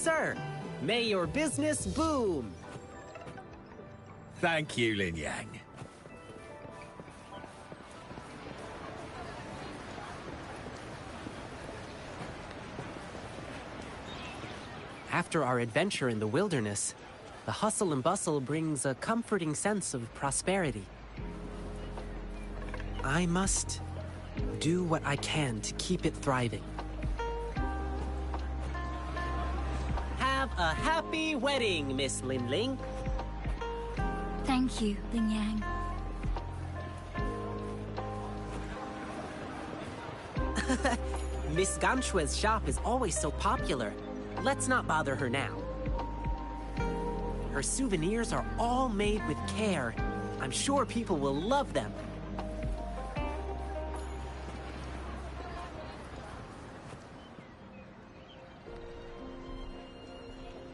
sir. May your business boom. Thank you, Lin Yang. After our adventure in the wilderness, the hustle and bustle brings a comforting sense of prosperity. I must do what I can to keep it thriving. Have a happy wedding, Miss Lin Ling. Thank you, Lin Yang. Miss Ganshue's shop is always so popular. Let's not bother her now. Her souvenirs are all made with care. I'm sure people will love them.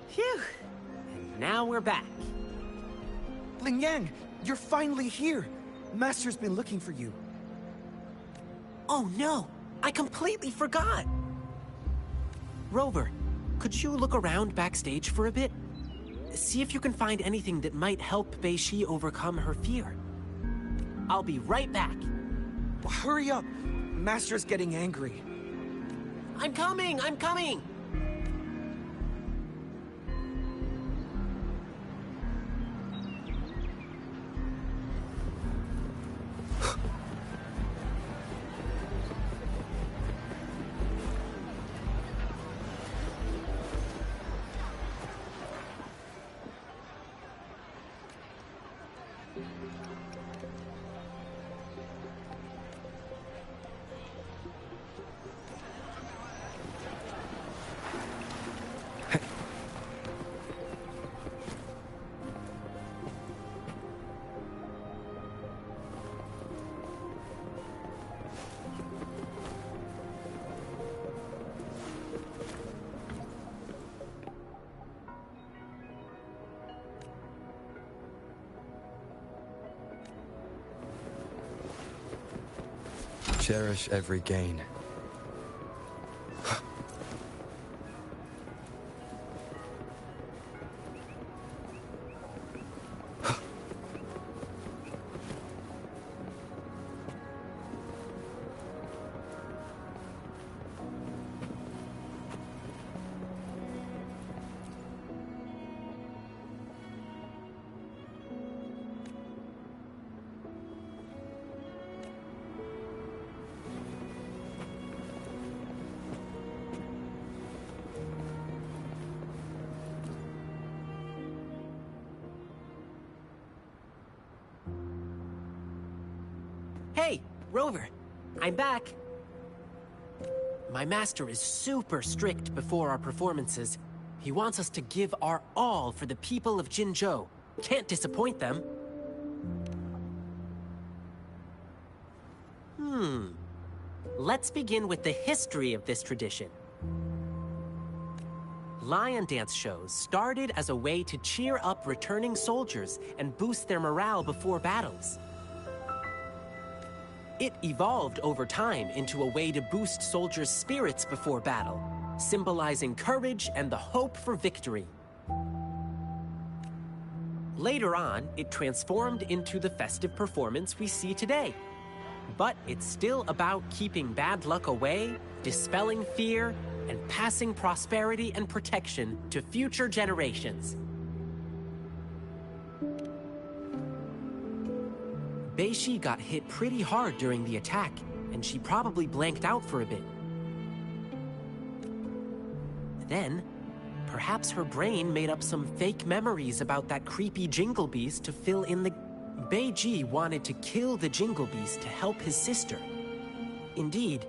Phew! And now we're back. Lin Yang, you're finally here. Master's been looking for you. Oh no! I completely forgot! Rover, could you look around backstage for a bit? See if you can find anything that might help Bei-Shi overcome her fear. I'll be right back. Hurry up! Master's getting angry. I'm coming! I'm coming! Cherish every gain. Hey, Rover, I'm back. My master is super strict before our performances. He wants us to give our all for the people of Jinzhou. Can't disappoint them. Let's begin with the history of this tradition. Lion dance shows started as a way to cheer up returning soldiers and boost their morale before battles. It evolved over time into a way to boost soldiers' spirits before battle, symbolizing courage and the hope for victory. Later on, it transformed into the festive performance we see today. But it's still about keeping bad luck away, dispelling fear, and passing prosperity and protection to future generations. Bei-Shi got hit pretty hard during the attack, and she probably blanked out for a bit. Then, perhaps her brain made up some fake memories about that creepy Jingle Beast to fill in the... Bei-Ji wanted to kill the Jingle Beast to help his sister. Indeed,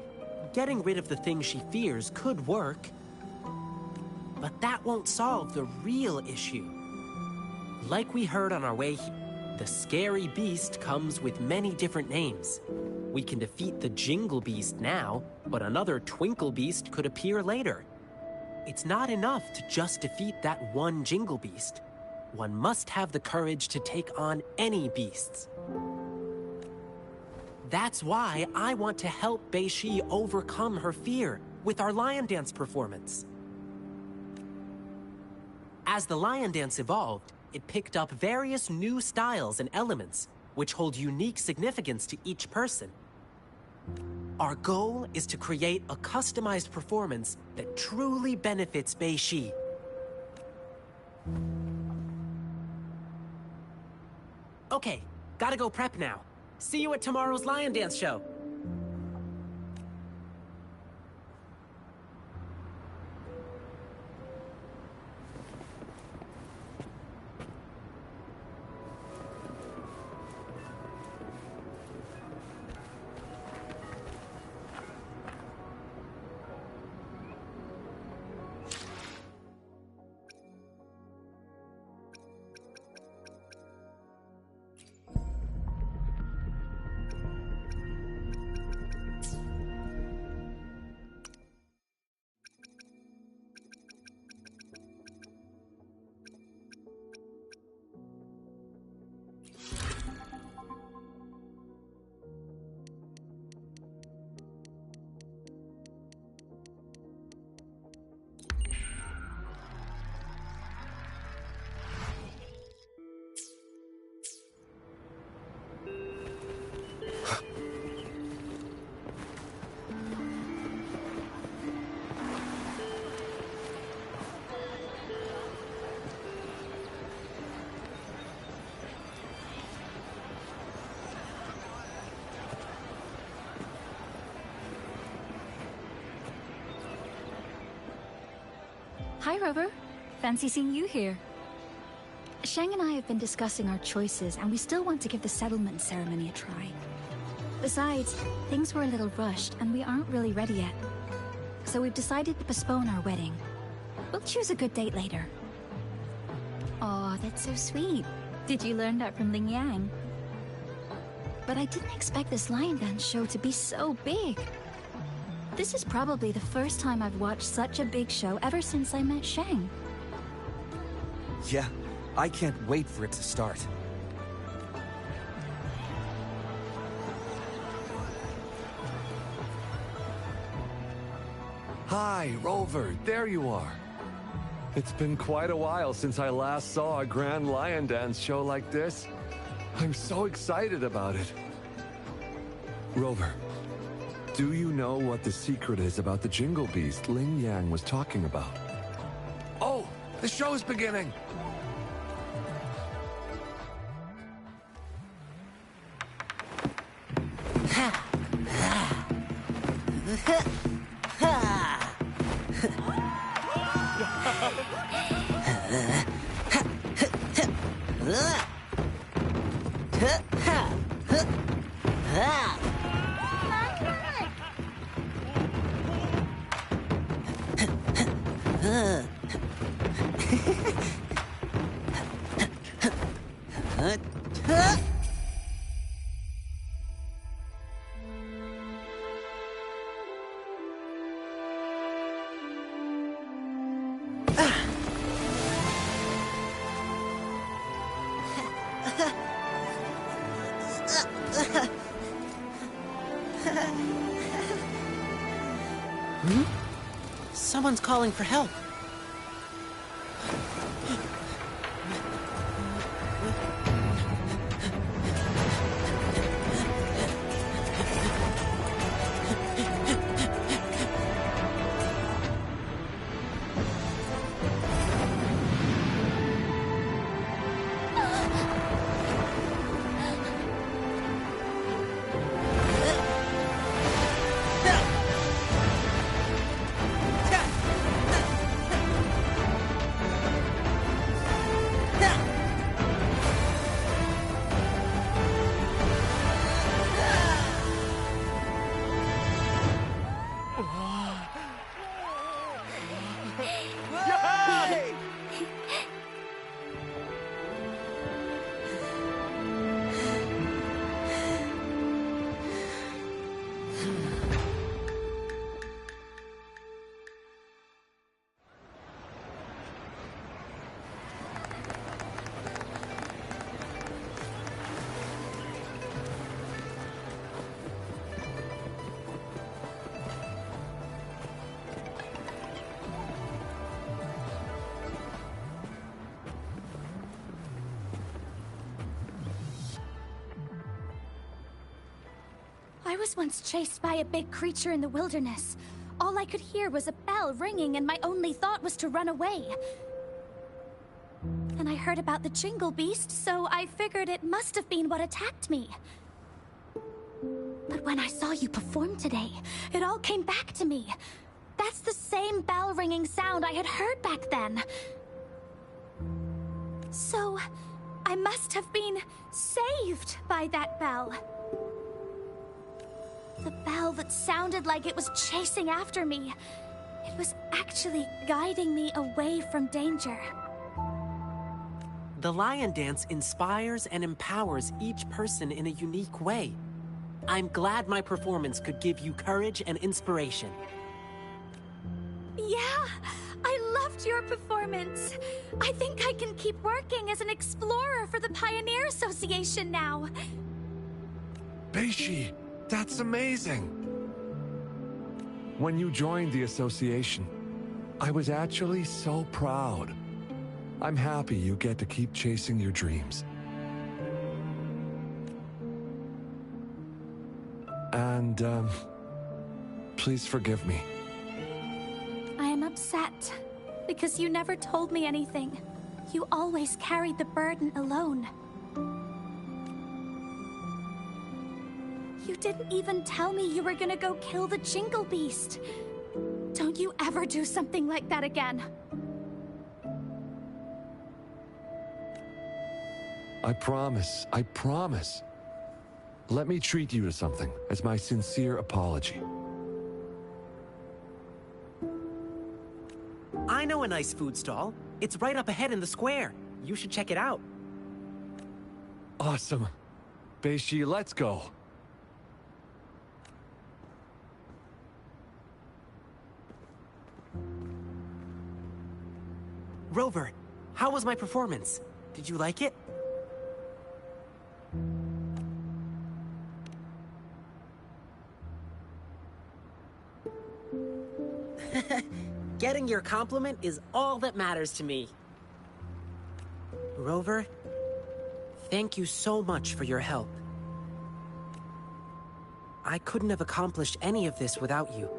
getting rid of the thing she fears could work. But that won't solve the real issue. Like we heard on our way here, the scary beast comes with many different names. We can defeat the Jingle Beast now, but another Twinkle Beast could appear later. It's not enough to just defeat that one Jingle Beast. One must have the courage to take on any beasts. That's why I want to help Bei-Shi overcome her fear with our lion dance performance. As the lion dance evolved, it picked up various new styles and elements, which hold unique significance to each person. Our goal is to create a customized performance that truly benefits Bei-Shi. Okay, gotta go prep now. See you at tomorrow's lion dance show. Hi, Rover. Fancy seeing you here. Shang and I have been discussing our choices, and we still want to give the settlement ceremony a try. Besides, things were a little rushed, and we aren't really ready yet. So we've decided to postpone our wedding. We'll choose a good date later. Aw, that's so sweet. Did you learn that from Ling Yang? But I didn't expect this lion dance show to be so big. This is probably the first time I've watched such a big show ever since I met Shang. Yeah, I can't wait for it to start. Hi, Rover, there you are. It's been quite a while since I last saw a grand lion dance show like this. I'm so excited about it. Rover, do you know what the secret is about the Jingle Beast Ling Yang was talking about? Oh, the show's beginning! Someone's calling for help. I was once chased by a big creature in the wilderness. All I could hear was a bell ringing, and my only thought was to run away. Then I heard about the Jingle Beast, so I figured it must have been what attacked me. But when I saw you perform today, it all came back to me. That's the same bell-ringing sound I had heard back then. So, I must have been saved by that bell. The bell that sounded like it was chasing after me. It was actually guiding me away from danger. The lion dance inspires and empowers each person in a unique way. I'm glad my performance could give you courage and inspiration. Yeah, I loved your performance. I think I can keep working as an explorer for the Pioneer Association now. Beishi, that's amazing! When you joined the association, I was actually so proud. I'm happy you get to keep chasing your dreams. And, please forgive me. I am upset because you never told me anything. You always carried the burden alone. You didn't even tell me you were gonna go kill the Jingle Beast. Don't you ever do something like that again. I promise, I promise. Let me treat you to something as my sincere apology. I know a nice food stall. It's right up ahead in the square. You should check it out. Awesome. Beishi, let's go. Rover, how was my performance? Did you like it? Getting your compliment is all that matters to me. Rover, thank you so much for your help. I couldn't have accomplished any of this without you.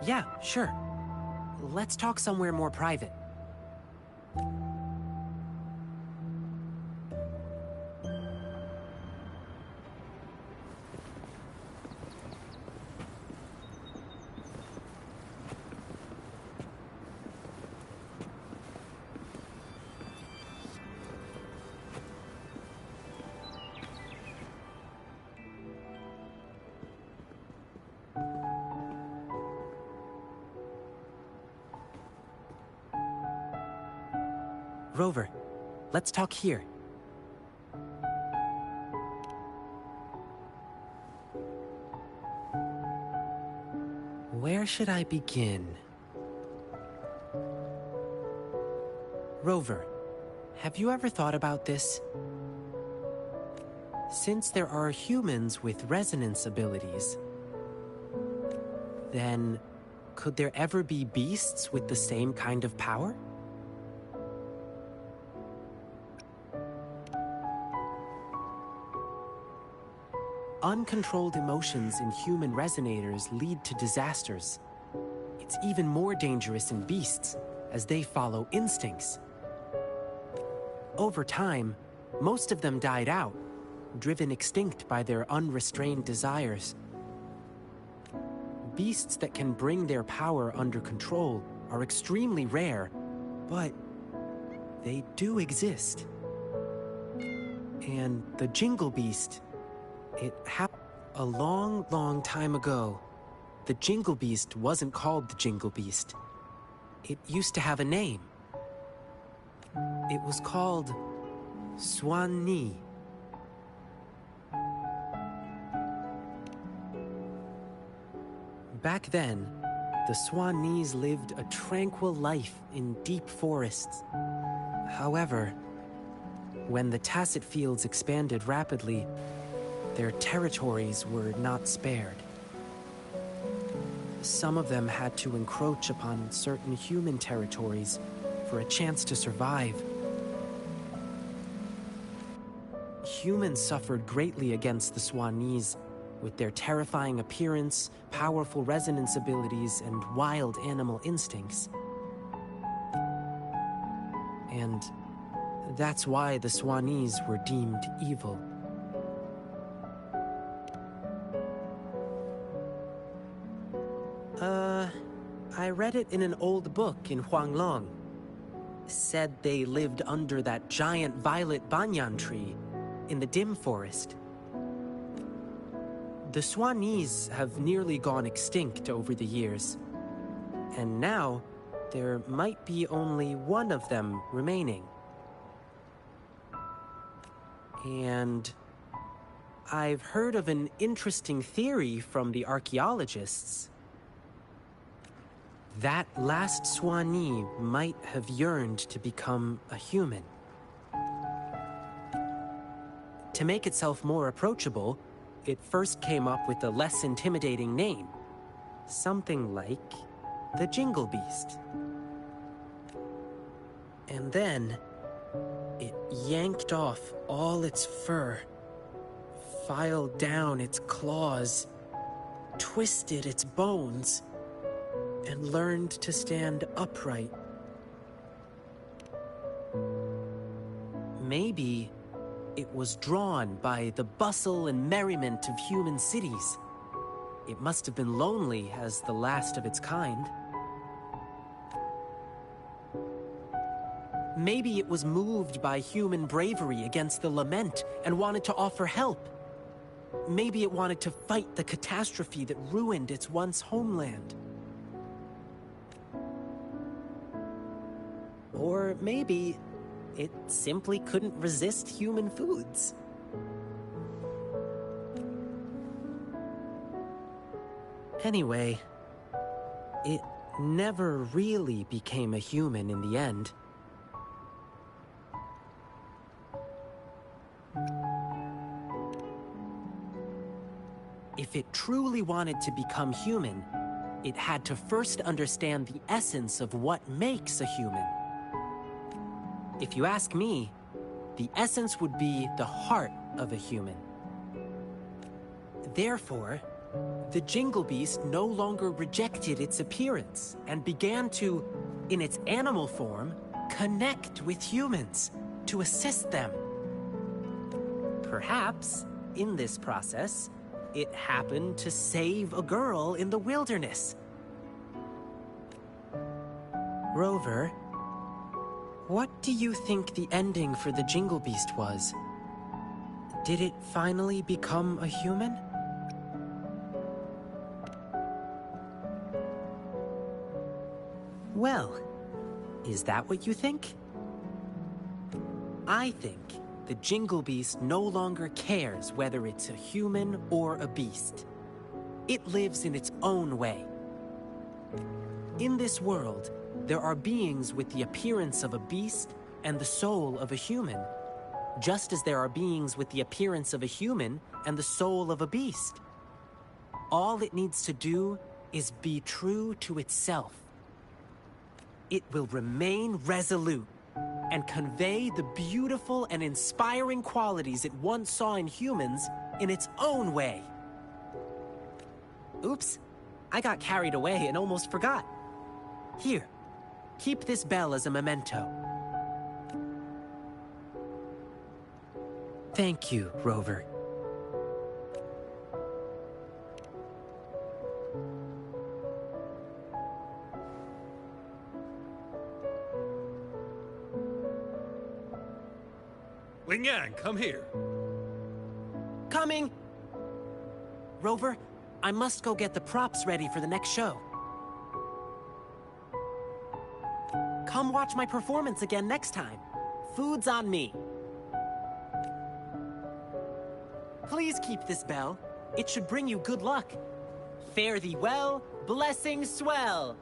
Yeah, sure. Let's talk somewhere more private. Rover, let's talk here. Where should I begin? Rover, have you ever thought about this? Since there are humans with resonance abilities, then could there ever be beasts with the same kind of power? Uncontrolled emotions in human resonators lead to disasters. It's even more dangerous in beasts, as they follow instincts. Over time, most of them died out, driven extinct by their unrestrained desires. Beasts that can bring their power under control are extremely rare, but they do exist. And the Jingle Beast, it happened a long, long time ago. The Jingle Beast wasn't called the Jingle Beast. It used to have a name. It was called Swan-Ni. Back then, the Swan-Nis lived a tranquil life in deep forests. However, when the Tacet Fields expanded rapidly, their territories were not spared. Some of them had to encroach upon certain human territories for a chance to survive. Humans suffered greatly against the Swanese, with their terrifying appearance, powerful resonance abilities, and wild animal instincts. And that's why the Swanese were deemed evil. I read it in an old book in Huanglong. Said they lived under that giant violet banyan tree in the dim forest. The Swanese have nearly gone extinct over the years, and now there might be only one of them remaining. And I've heard of an interesting theory from the archaeologists. That last Swanee might have yearned to become a human. To make itself more approachable, it first came up with a less intimidating name. Something like the Jingle Beast. And then it yanked off all its fur, filed down its claws, twisted its bones, and learned to stand upright. Maybe it was drawn by the bustle and merriment of human cities. It must have been lonely as the last of its kind. Maybe it was moved by human bravery against the lament and wanted to offer help. Maybe it wanted to fight the catastrophe that ruined its once homeland. Or maybe it simply couldn't resist human foods. Anyway, it never really became a human in the end. If it truly wanted to become human, it had to first understand the essence of what makes a human. If you ask me, the essence would be the heart of a human. Therefore, the Jingle Beast no longer rejected its appearance and began to, in its animal form, connect with humans to assist them. Perhaps, in this process, it happened to save a girl in the wilderness. Rover, what do you think the ending for the Jingle Beast was? Did it finally become a human? Well, is that what you think? I think the Jingle Beast no longer cares whether it's a human or a beast. It lives in its own way. In this world, there are beings with the appearance of a beast and the soul of a human, just as there are beings with the appearance of a human and the soul of a beast. All it needs to do is be true to itself. It will remain resolute and convey the beautiful and inspiring qualities it once saw in humans in its own way. Oops, I got carried away and almost forgot. Here, keep this bell as a memento. Thank you, Rover. Ling Yang, come here. Coming! Rover, I must go get the props ready for the next show. Come watch my performance again next time. Food's on me. Please keep this bell. It should bring you good luck. Fare thee well, blessings swell.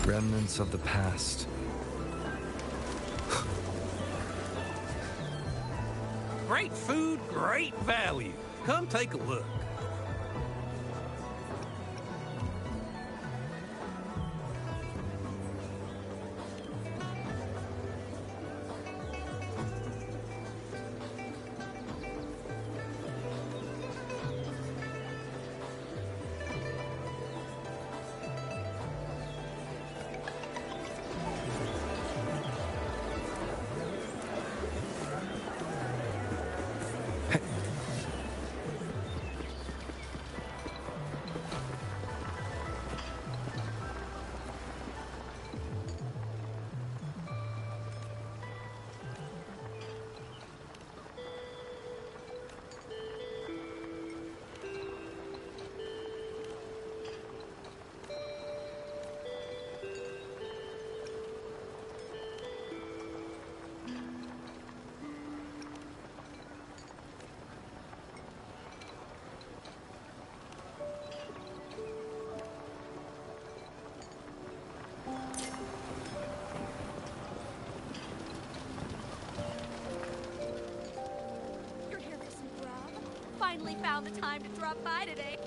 Remnants of the past. Great food, great value. Come take a look. You're here for some grub? Finally found the time to drop by today.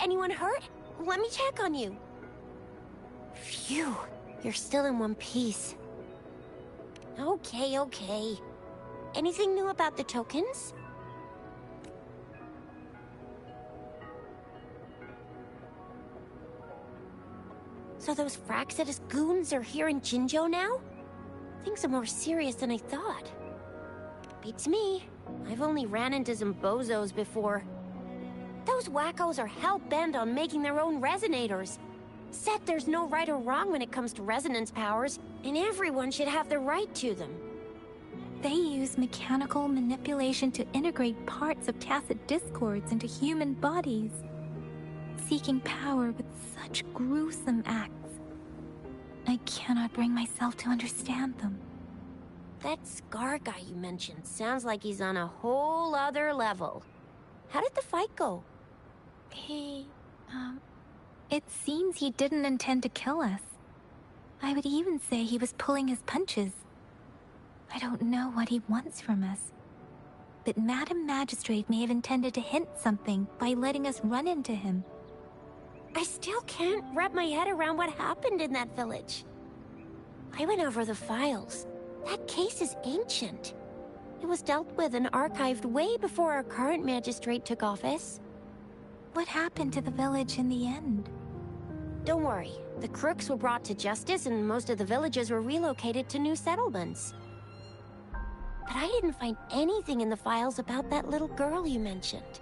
Anyone hurt? Let me check on you. Phew, you're still in one piece. Okay, okay. Anything new about the tokens? So those Fraxidus goons are here in Jinzhou now? Things are more serious than I thought. Beats me. I've only ran into some bozos before. Those wackos are hell-bent on making their own resonators. Said there's no right or wrong when it comes to resonance powers, and everyone should have the right to them. They use mechanical manipulation to integrate parts of tacit discords into human bodies, seeking power with such gruesome acts. I cannot bring myself to understand them. That Scar guy you mentioned sounds like he's on a whole other level. How did the fight go? It seems he didn't intend to kill us. I would even say he was pulling his punches. I don't know what he wants from us. But Madam Magistrate may have intended to hint something by letting us run into him. I still can't wrap my head around what happened in that village. I went over the files. That case is ancient. It was dealt with and archived way before our current magistrate took office. What happened to the village in the end? Don't worry. The crooks were brought to justice and most of the villagers were relocated to new settlements. But I didn't find anything in the files about that little girl you mentioned.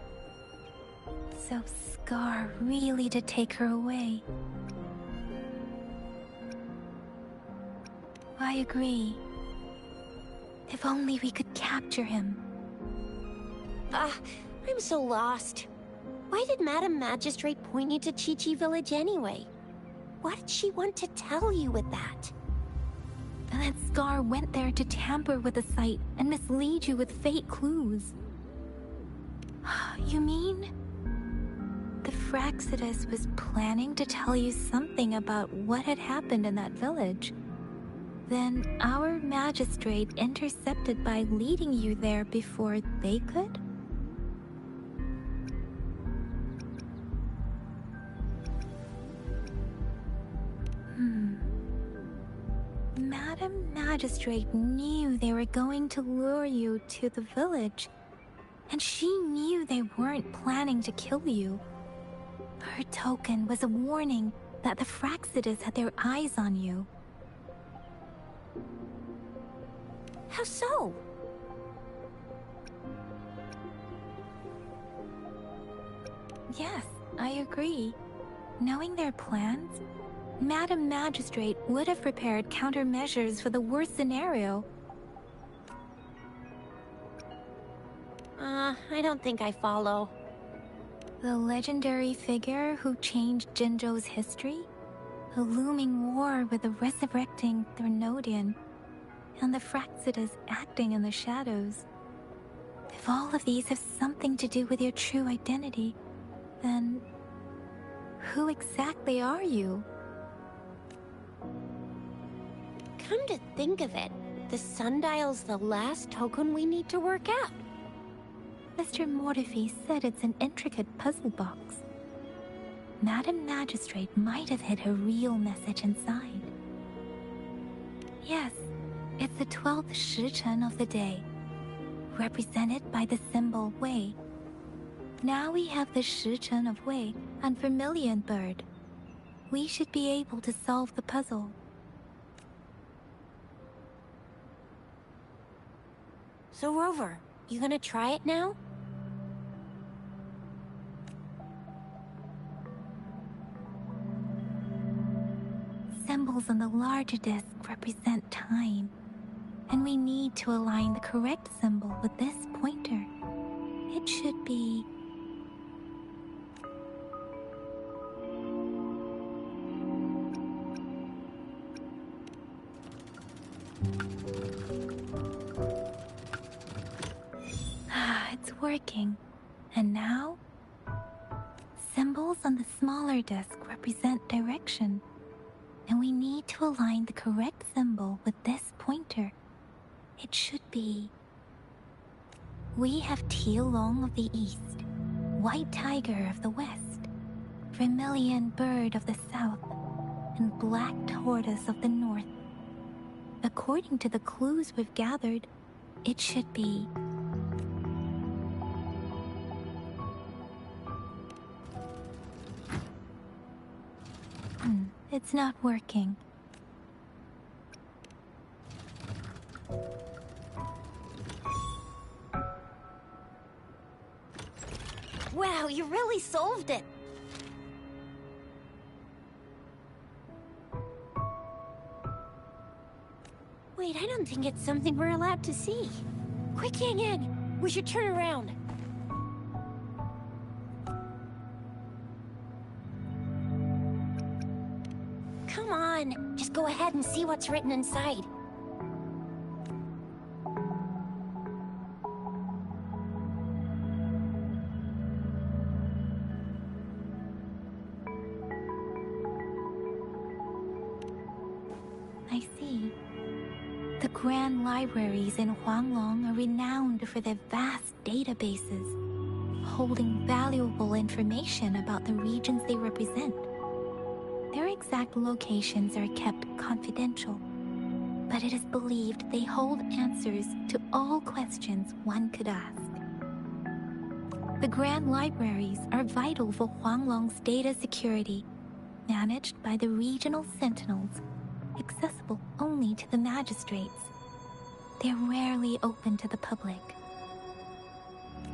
So Scar really did take her away. I agree. If only we could capture him. I'm so lost. Why did Madam Magistrate point you to Chi-Chi Village anyway? What did she want to tell you with that? That Scar went there to tamper with the site and mislead you with fake clues. You mean? The Fraxidus was planning to tell you something about what had happened in that village. Then our magistrate intercepted by leading you there before they could? Madam Magistrate knew they were going to lure you to the village, and she knew they weren't planning to kill you. Her token was a warning that the Fraxidus had their eyes on you. How so? Yes, I agree. Knowing their plans, Madam Magistrate would have prepared countermeasures for the worst scenario. I don't think I follow. The legendary figure who changed Jinzhou's history? A looming war with the resurrecting Threnodian, and the Fraxidus acting in the shadows. If all of these have something to do with your true identity, then who exactly are you? Come to think of it, the sundial's the last token we need to work out. Mr. Mortefi said it's an intricate puzzle box. Madam Magistrate might have hid her real message inside. Yes, it's the 12th Shichen of the day, represented by the symbol Wei. Now we have the Shichen of Wei and Vermilion Bird. We should be able to solve the puzzle. So Rover, you gonna try it now? Symbols on the larger disc represent time, and we need to align the correct symbol with this pointer. It should be... It's working. And now? Symbols on the smaller disc represent direction, and we need to align the correct symbol with this pointer. It should be... We have Tielong of the east, White Tiger of the west, vermilion bird of the south, and black tortoise of the north. According to the clues we've gathered, it should be... It's not working. Wow, you really solved it! Wait, I don't think it's something we're allowed to see. Quick, Yang Yang! We should turn around. Come on, just go ahead and see what's written inside. I see. The grand libraries in Huanglong are renowned for their vast databases, holding valuable information about the regions they represent. Their exact locations are kept confidential, but it is believed they hold answers to all questions one could ask. The grand libraries are vital for Huanglong's data security, managed by the regional sentinels, accessible only to the magistrates. They're rarely open to the public.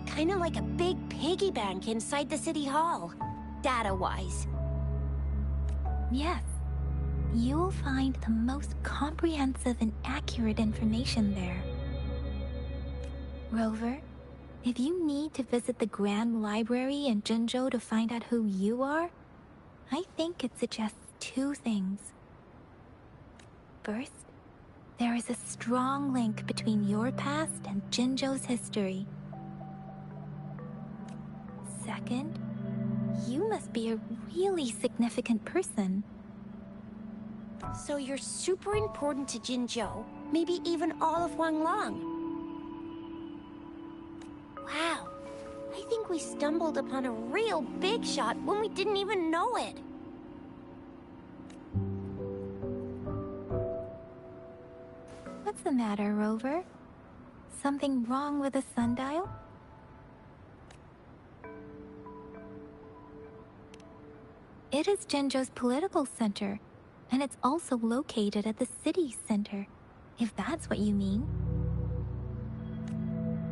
Kinda like a big piggy bank inside the city hall, data-wise. Yes, you'll find the most comprehensive and accurate information there. Rover, if you need to visit the Grand Library in Jinzhou to find out who you are, I think it suggests two things. First, there is a strong link between your past and Jinzhou's history. Second, you must be a really significant person. So you're super important to Jinzhou, maybe even all of Huanglong. Wow, I think we stumbled upon a real big shot when we didn't even know it. What's the matter, Rover? Something wrong with the sundial? It is Jinzhou's political center, and it's also located at the city center, if that's what you mean.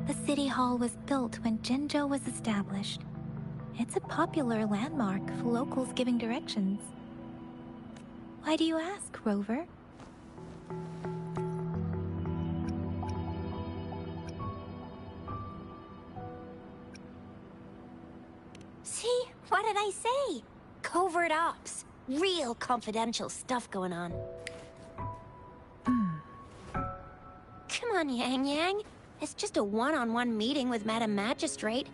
The city hall was built when Jinzhou was established. It's a popular landmark for locals giving directions. Why do you ask, Rover? See? What did I say? Covert ops. Real confidential stuff going on. Come on, Yang Yang. It's just a one-on-one meeting with Madam Magistrate.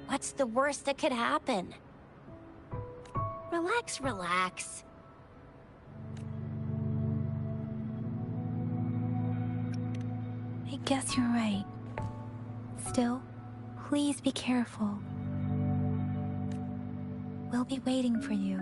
What's the worst that could happen? Relax, relax. I guess you're right. Still, please be careful. We'll be waiting for you.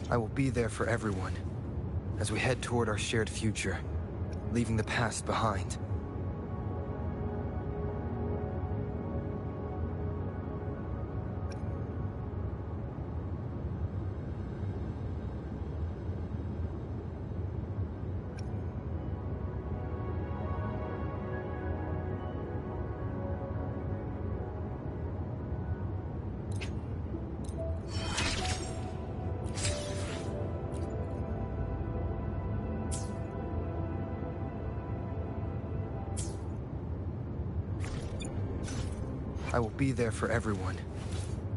I will be there for everyone, as we head toward our shared future, leaving the past behind. I will be there for everyone,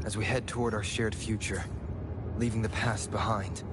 as we head toward our shared future, leaving the past behind.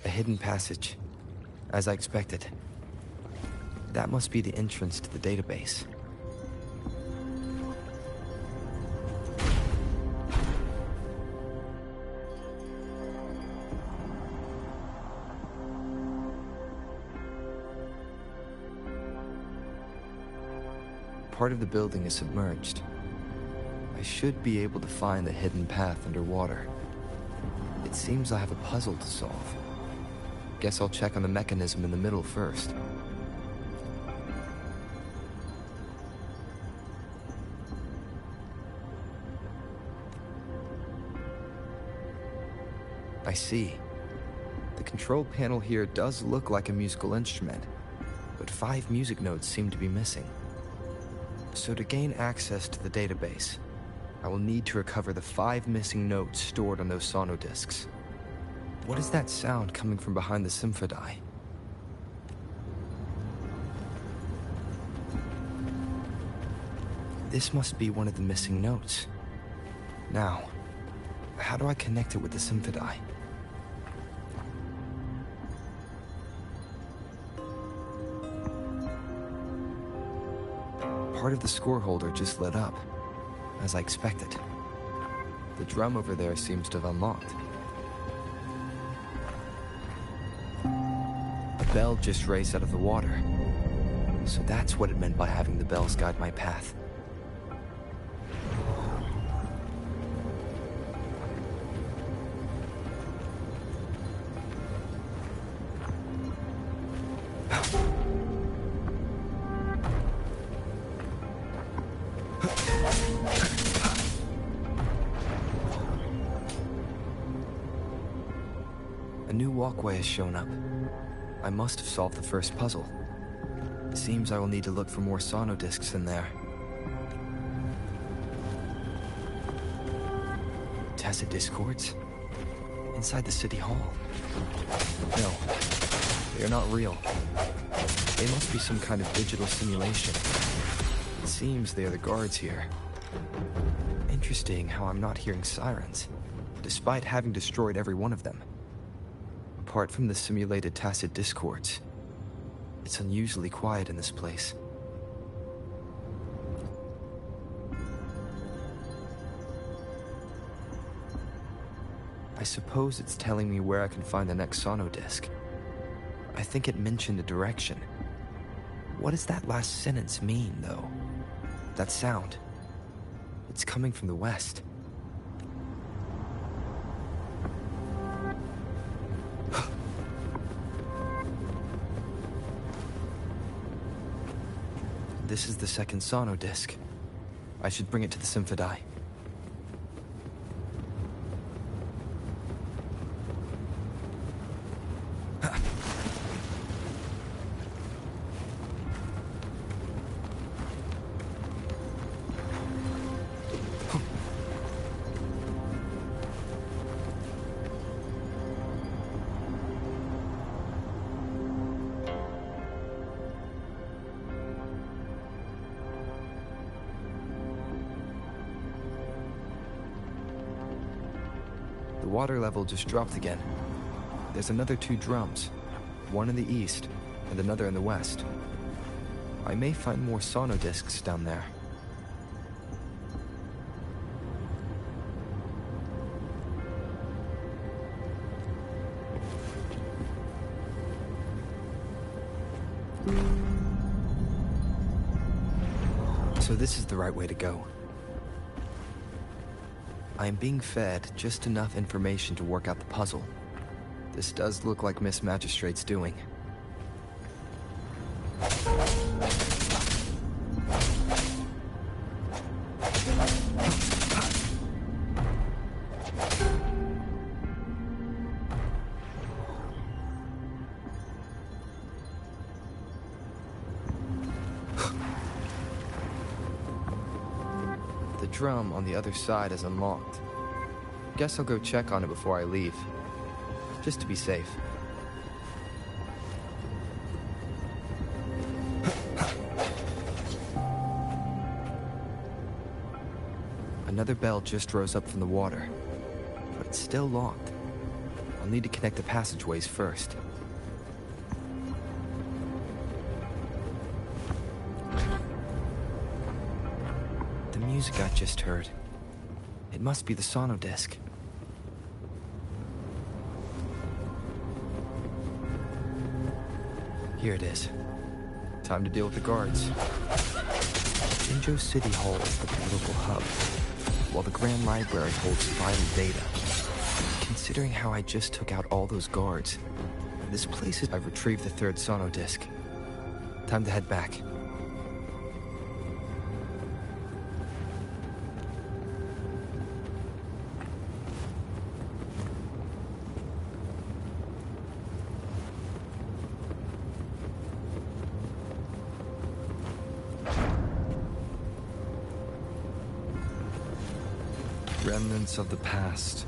A hidden passage, as I expected. That must be the entrance to the database. Part of the building is submerged. I should be able to find the hidden path underwater. It seems I have a puzzle to solve. Guess I'll check on the mechanism in the middle first. I see. The control panel here does look like a musical instrument, but 5 music notes seem to be missing. So to gain access to the database, I will need to recover the 5 missing notes stored on those sonodiscs. What is that sound coming from behind the symphony? This must be one of the missing notes. Now, how do I connect it with the symphony? Part of the score holder just lit up, as I expected. The drum over there seems to have unlocked. A bell just raised out of the water. So that's what it meant by having the bells guide my path. A new walkway has shown up. I must have solved the first puzzle. It seems I will need to look for more sonodiscs in there. Tacit discords? Inside the city hall? No, they are not real. They must be some kind of digital simulation. It seems they are the guards here. Interesting how I'm not hearing sirens, despite having destroyed every one of them. Apart from the simulated tacit discords, it's unusually quiet in this place. I suppose it's telling me where I can find the next sonodisc. I think it mentioned a direction. What does that last sentence mean, though? That sound. It's coming from the west. This is the second sonodisc. I should bring it to the symphony. The water level just dropped again. There's another 2 drums, one in the east and another in the west. I may find more sonodiscs down there. So this is the right way to go. I am being fed just enough information to work out the puzzle. This does look like Miss Magistrate's doing. The drum on the other side is unlocked. Guess I'll go check on it before I leave, just to be safe. Another bell just rose up from the water, but it's still locked. I'll need to connect the passageways first. The music I just heard. It must be the sonodisc. Here it is. Time to deal with the guards. Jinzhou City Hall is the political hub, while the Grand Library holds vital data. Considering how I just took out all those guards, this place is... I've retrieved the 3rd sonodisc. Time to head back. Remnants of the past.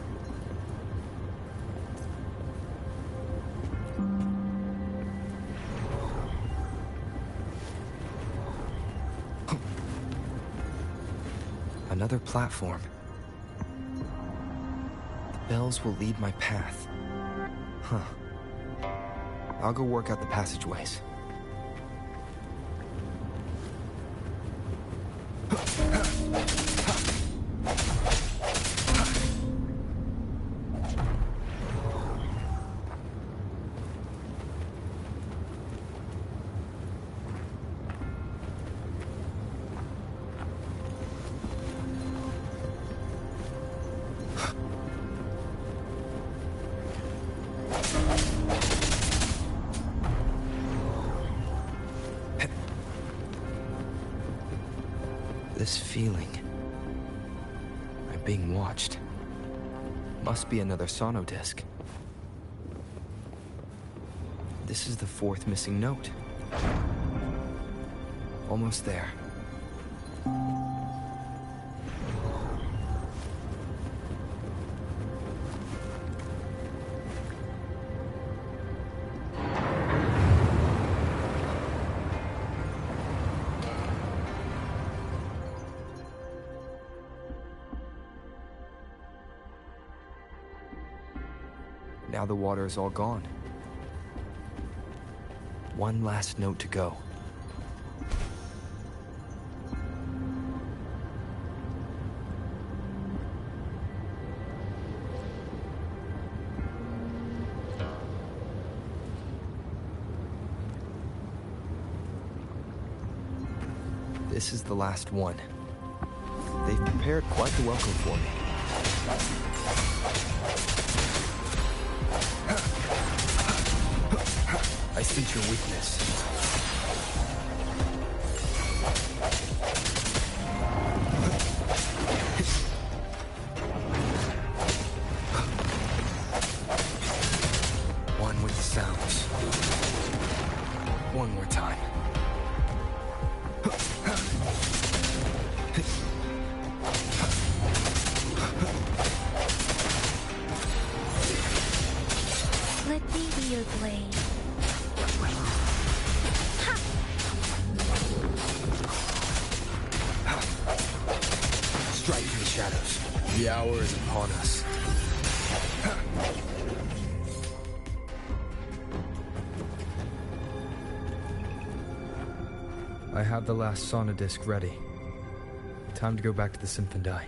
Another platform. The bells will lead my path. Huh. I'll go work out the passageways. This feeling. I'm being watched. Must be another sonodisc. This is the 4th missing note. Almost there. Now the water is all gone. One last note to go. This is the last one. They've prepared quite the welcome for me. I sense your weakness. One with the sounds. One more time. Let me be your blade. Strike from the shadows. The hour is upon us. I have the last sauna disc ready. Time to go back to the Symphondai.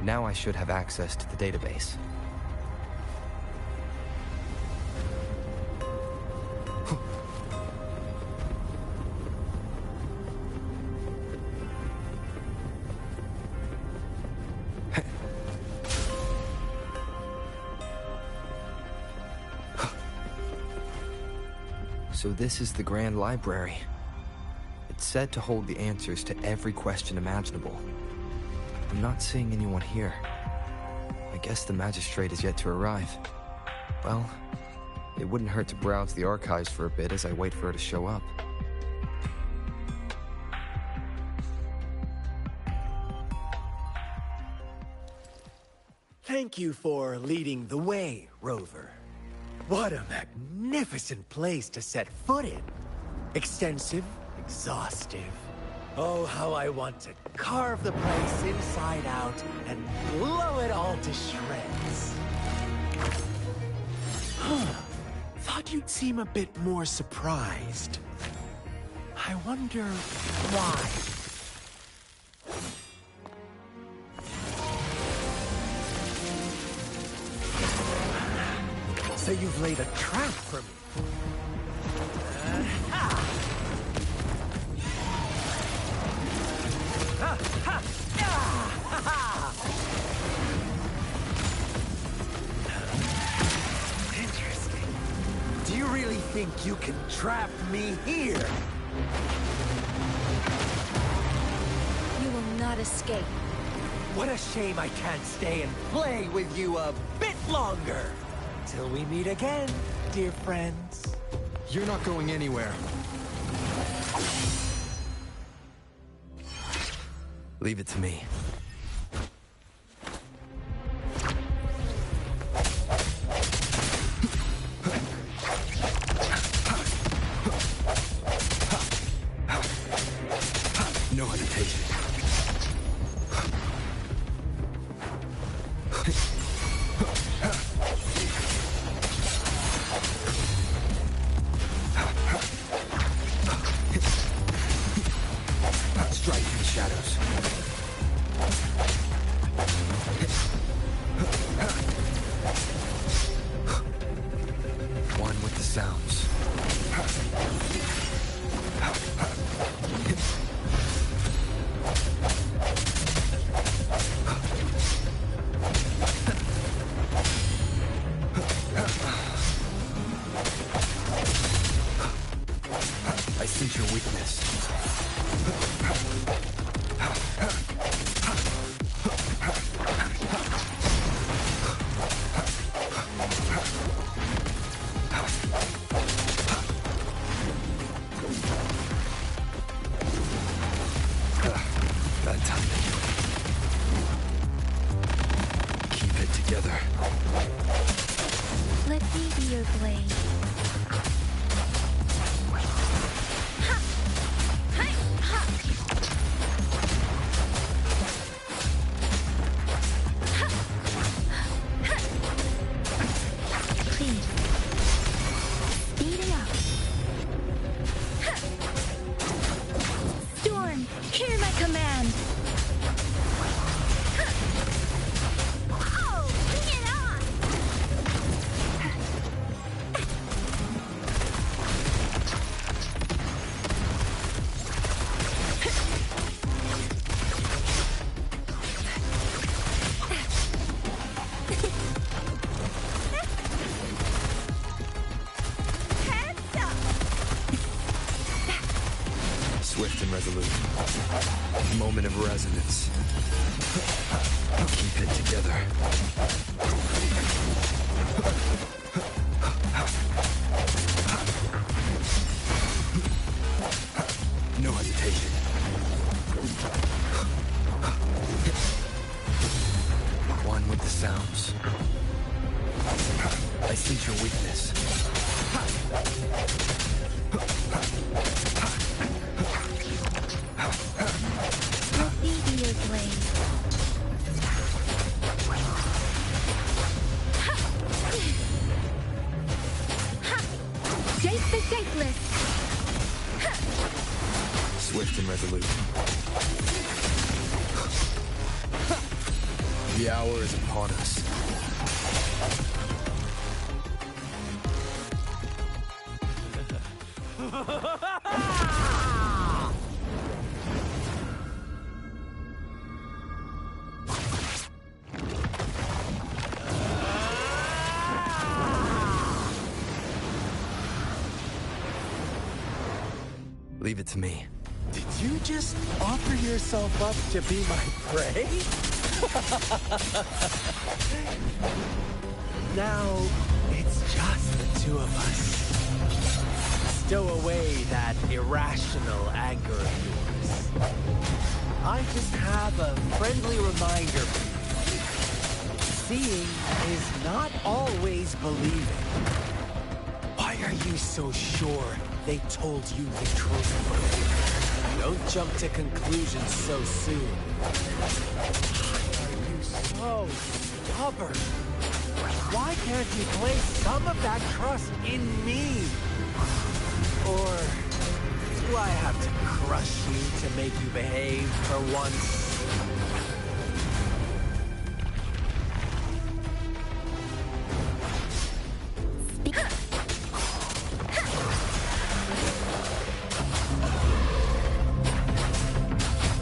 Now I should have access to the database. So this is the Grand Library. It's said to hold the answers to every question imaginable. I'm not seeing anyone here. I guess the magistrate is yet to arrive. Well, it wouldn't hurt to browse the archives for a bit as I wait for her to show up. Thank you for leading the way, Rover. What a magnificent place to set foot in. Extensive, exhaustive. Oh, how I want to carve the place inside out and blow it all to shreds. Thought you'd seem a bit more surprised. I wonder why. So you've laid a trap for me. Interesting. Do you really think you can trap me here? You will not escape. What a shame I can't stay and play with you a bit longer. Till we meet again, dear friends. You're not going anywhere. Leave it to me. No hesitation. Strike in the shadows. One with the sounds. I sense your weakness. Bad timing. Keep it together. Let me be your blade. Please. Speeding up. Storm, hear my command. Oh, bring it on! Swift and resolute. Moment of resonance. Keep it together. No hesitation. One with the sounds. I sense your weakness. Let me be your blade. Shape the shapeless. Swift and resolute. The hour is upon us. Leave it to me. Did you just offer yourself up to be my prey? Now, it's just the two of us. Stow away that irrational anger of yours. I just have a friendly reminder for you. Seeing is not always believing. Why are you so sure they told you the truth? Don't jump to conclusions so soon. Why are you so stubborn? Why can't you place some of that trust in me? Or do I have to crush you to make you behave for once?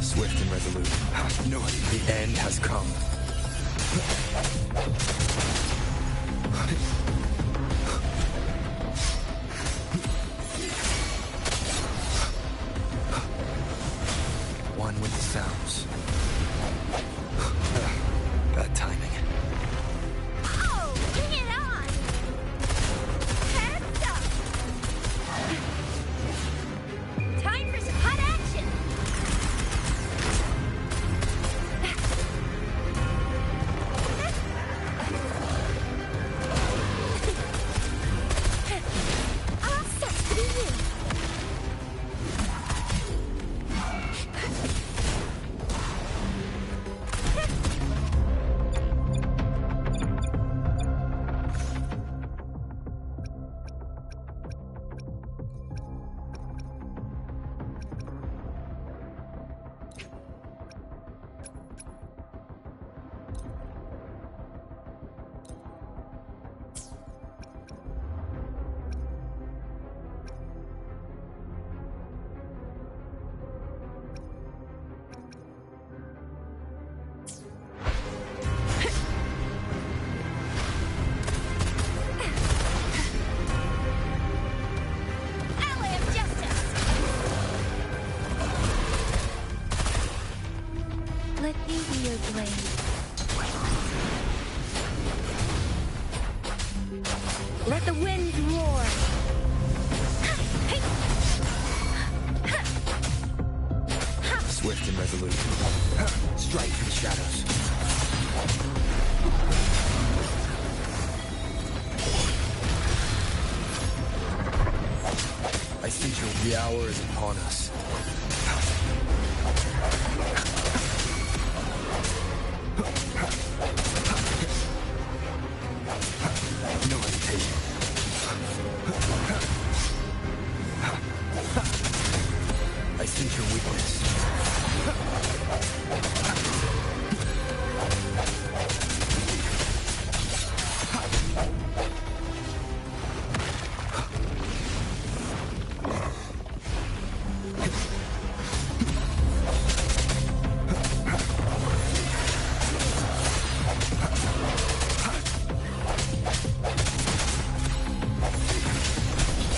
Swift and resolute. No, the end has come. One with the sounds. Bad timing. Oh, bring it on! Heads up! Time for some hot action! All set to be you! Ally of justice! Let me be your blade. Let the winds roar! Swift and resolute. Strike through the shadows. I see the hour is upon us. No hesitation. I sense your weakness.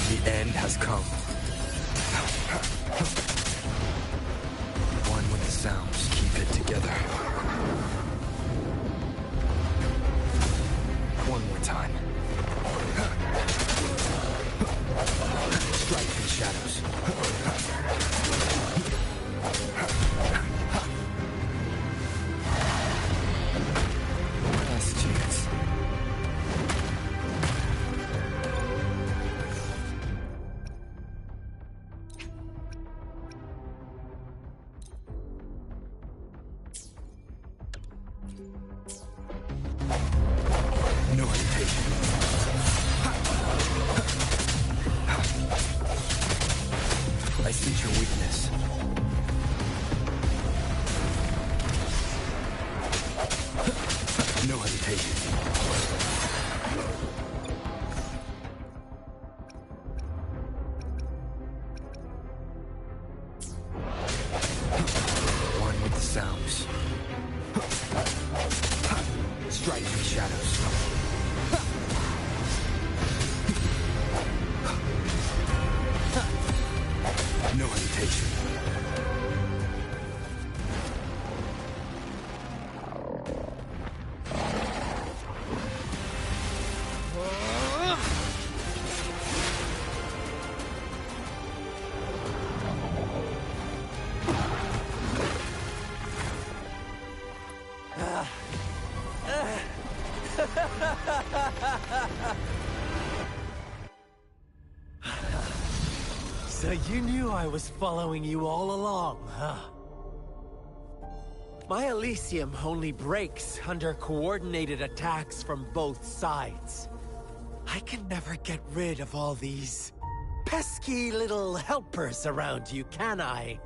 The end has come. So you knew I was following you all along, huh? My Elysium only breaks under coordinated attacks from both sides. I can never get rid of all these pesky little helpers around you, can I?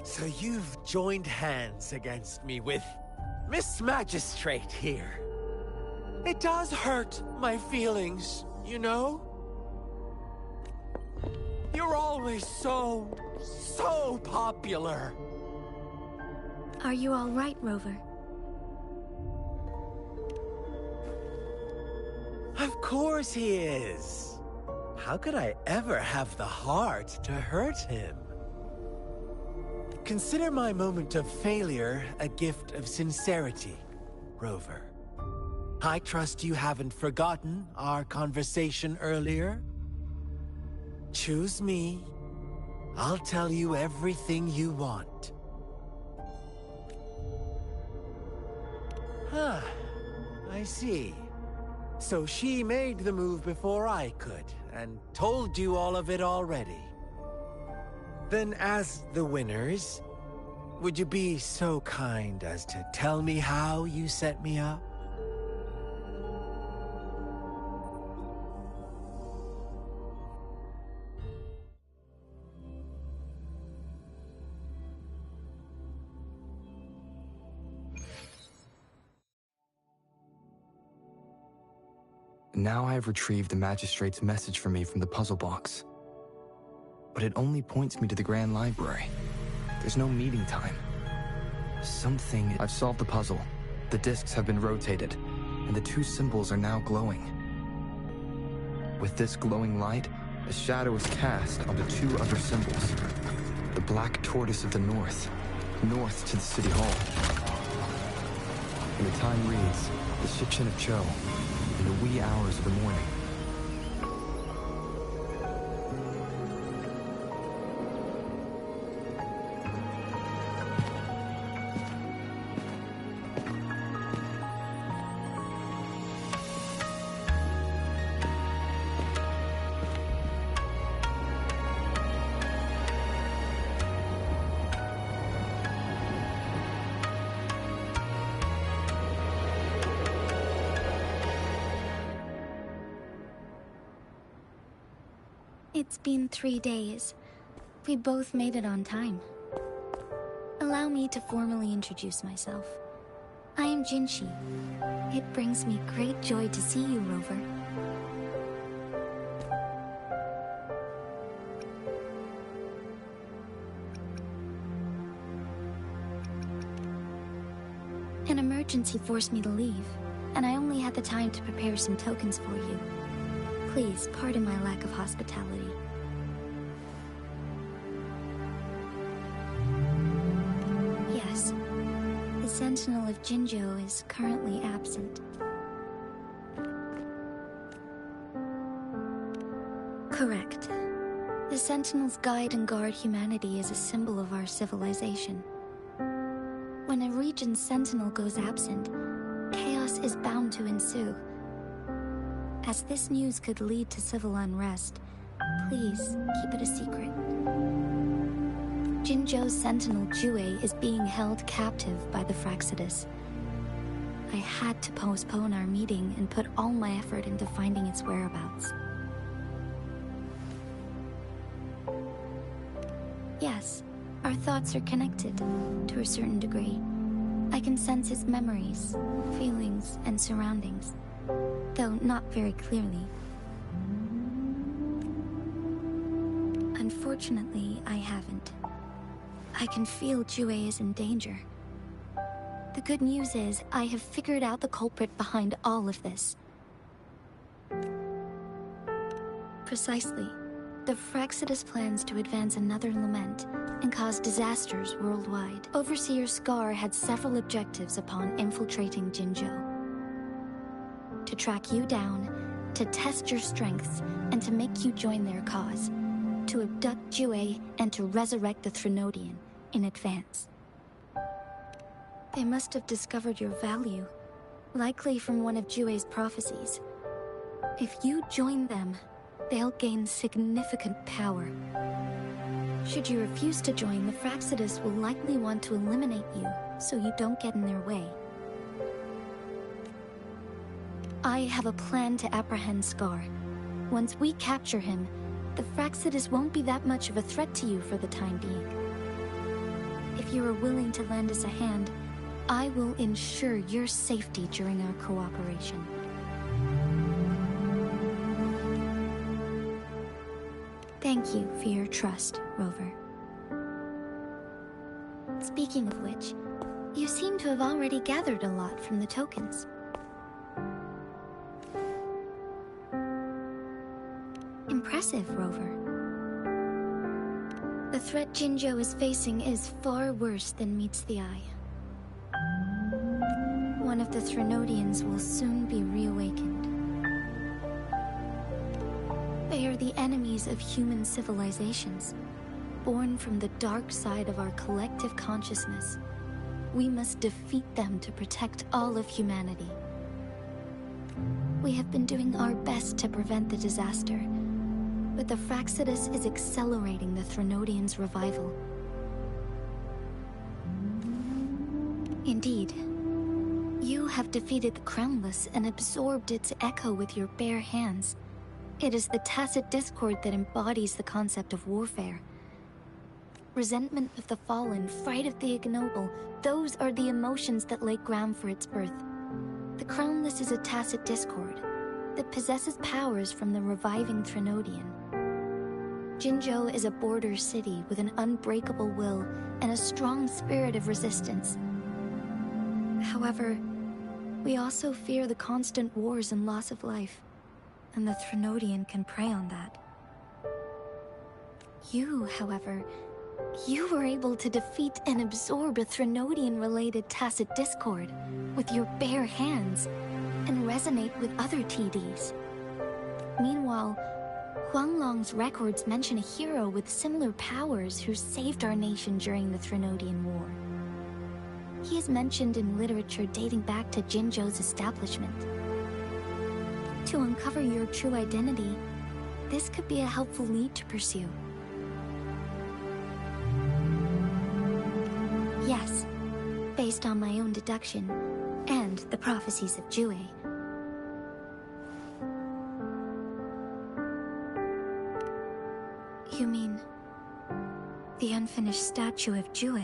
So you've joined hands against me with Miss Magistrate here. It does hurt my feelings, you know? You're always so popular. Are you all right, Rover? Of course he is. How could I ever have the heart to hurt him? Consider my moment of failure a gift of sincerity, Rover. I trust you haven't forgotten our conversation earlier. Choose me. I'll tell you everything you want. Huh. I see. So she made the move before I could, and told you all of it already. Then as the winners, would you be so kind as to tell me how you set me up? Now I have retrieved the Magistrate's message for me from the puzzle box. But it only points me to the Grand Library. There's no meeting time. I've solved the puzzle. The discs have been rotated, and the two symbols are now glowing. With this glowing light, a shadow is cast onto two other symbols. The Black Tortoise of the North to the City Hall. And the time reads, the Shichin of Cho, in the wee hours of the morning. It's been 3 days. We both made it on time. Allow me to formally introduce myself. I am Jinshi. It brings me great joy to see you, Rover. An emergency forced me to leave, and I only had the time to prepare some tokens for you. Please, pardon my lack of hospitality. Yes, the Sentinel of Jinzhou is currently absent. Correct. The Sentinels guide and guard humanity as a symbol of our civilization. When a region's Sentinel goes absent, chaos is bound to ensue. As this news could lead to civil unrest, please keep it a secret. Jinzhou's Sentinel Jue is being held captive by the Fraxidus. I had to postpone our meeting and put all my effort into finding its whereabouts. Yes, our thoughts are connected, to a certain degree. I can sense his memories, feelings, and surroundings, though not very clearly. Unfortunately, I haven't. I can feel Jue is in danger. The good news is, I have figured out the culprit behind all of this. Precisely. The Fraxidus plans to advance another lament and cause disasters worldwide. Overseer Scar had several objectives upon infiltrating Jinzhou. To track you down, to test your strengths, and to make you join their cause. To abduct Jue and to resurrect the Threnodian in advance. They must have discovered your value, likely from one of Jue's prophecies. If you join them, they'll gain significant power. Should you refuse to join, the Fraxidus will likely want to eliminate you, so you don't get in their way. I have a plan to apprehend Scar. Once we capture him, the Fraxidus won't be that much of a threat to you for the time being. If you are willing to lend us a hand, I will ensure your safety during our cooperation. Thank you for your trust, Rover. Speaking of which, you seem to have already gathered a lot from the tokens. Impressive, Rover. The threat Jinzhou is facing is far worse than meets the eye. One of the Threnodians will soon be reawakened. They are the enemies of human civilizations, born from the dark side of our collective consciousness. We must defeat them to protect all of humanity. We have been doing our best to prevent the disaster, but the Fraxidus is accelerating the Threnodians' revival. Indeed, you have defeated the Crownless and absorbed its echo with your bare hands. It is the tacit discord that embodies the concept of warfare. Resentment of the fallen, fright of the ignoble, those are the emotions that lay ground for its birth. The Crownless is a tacit discord that possesses powers from the reviving Threnodian. Jinzhou is a border city with an unbreakable will and a strong spirit of resistance. However, we also fear the constant wars and loss of life, and the Threnodian can prey on that. You, however, you were able to defeat and absorb a Threnodian-related tacit discord with your bare hands and resonate with other TDs. Meanwhile, Huanglong's records mention a hero with similar powers who saved our nation during the Threnodian War. He is mentioned in literature dating back to Jinzhou's establishment. To uncover your true identity, this could be a helpful lead to pursue. Yes, based on my own deduction, and the prophecies of Jue. You mean the unfinished statue of Jue?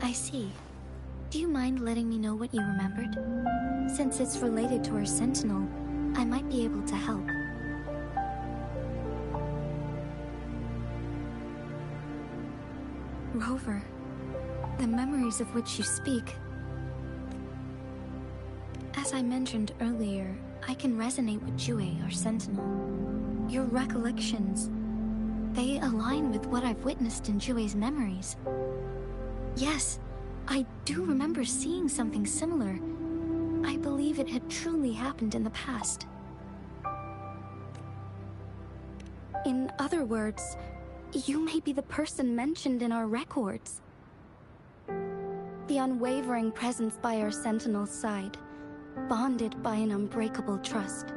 I see. Do you mind letting me know what you remembered? Since it's related to our Sentinel, I might be able to help. Rover, the memories of which you speak. As I mentioned earlier, I can resonate with Jue, our Sentinel. Your recollections, they align with what I've witnessed in Jue's memories. Yes, I do remember seeing something similar. I believe it had truly happened in the past. In other words, you may be the person mentioned in our records. The unwavering presence by our Sentinel's side, bonded by an unbreakable trust.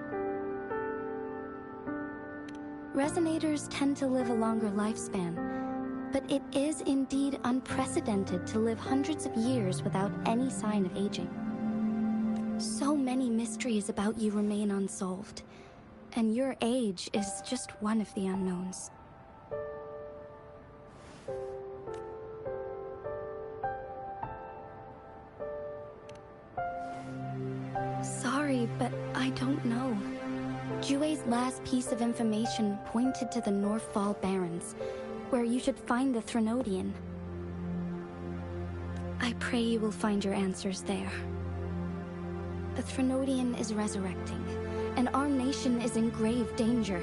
Resonators tend to live a longer lifespan, but it is indeed unprecedented to live hundreds of years without any sign of aging. So many mysteries about you remain unsolved, and your age is just one of the unknowns. Sorry, but I don't know. Jue's last piece of information pointed to the Northfall Barrens, where you should find the Threnodian. I pray you will find your answers there. The Threnodian is resurrecting, and our nation is in grave danger.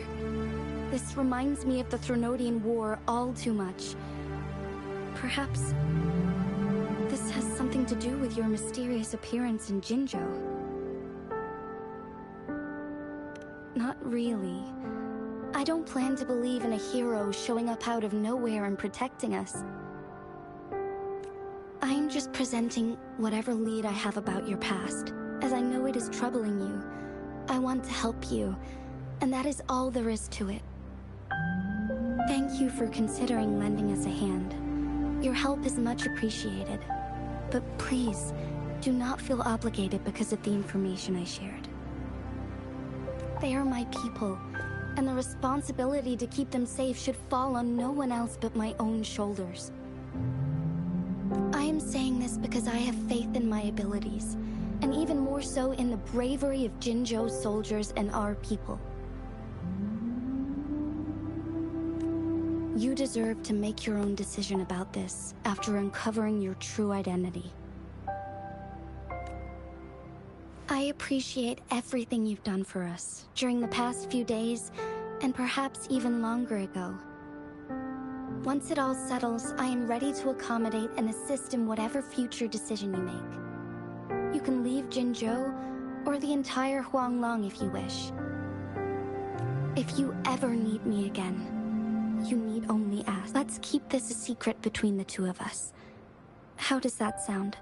This reminds me of the Threnodian War all too much. Perhaps this has something to do with your mysterious appearance in Jinzhou. Not really. I don't plan to believe in a hero showing up out of nowhere and protecting us. I'm just just presenting whatever lead I have about your past, as I know it is troubling you. I want to help you, and that is all there is to it. Thank you for considering lending us a hand. Your help is much appreciated. But please, do not feel obligated because of the information I shared. They are my people, and the responsibility to keep them safe should fall on no one else but my own shoulders. I am saying this because I have faith in my abilities, and even more so in the bravery of Jinzhou's soldiers and our people. You deserve to make your own decision about this after uncovering your true identity. I appreciate everything you've done for us during the past few days, and perhaps even longer ago. Once it all settles, I am ready to accommodate and assist in whatever future decision you make. You can leave Jinzhou or the entire Huanglong if you wish. If you ever need me again, you need only ask. Let's keep this a secret between the two of us. How does that sound?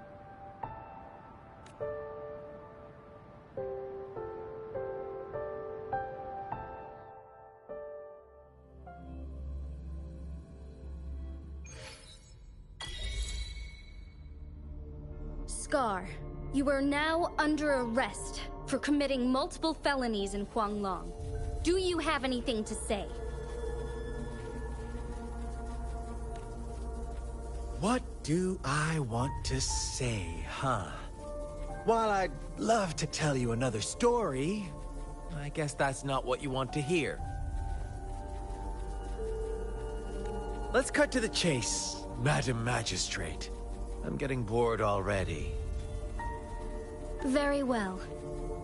Scar, you are now under arrest for committing multiple felonies in Huanglong. Do you have anything to say? What do I want to say, huh? While I'd love to tell you another story, I guess that's not what you want to hear. Let's cut to the chase, Madam Magistrate. I'm getting bored already. Very well.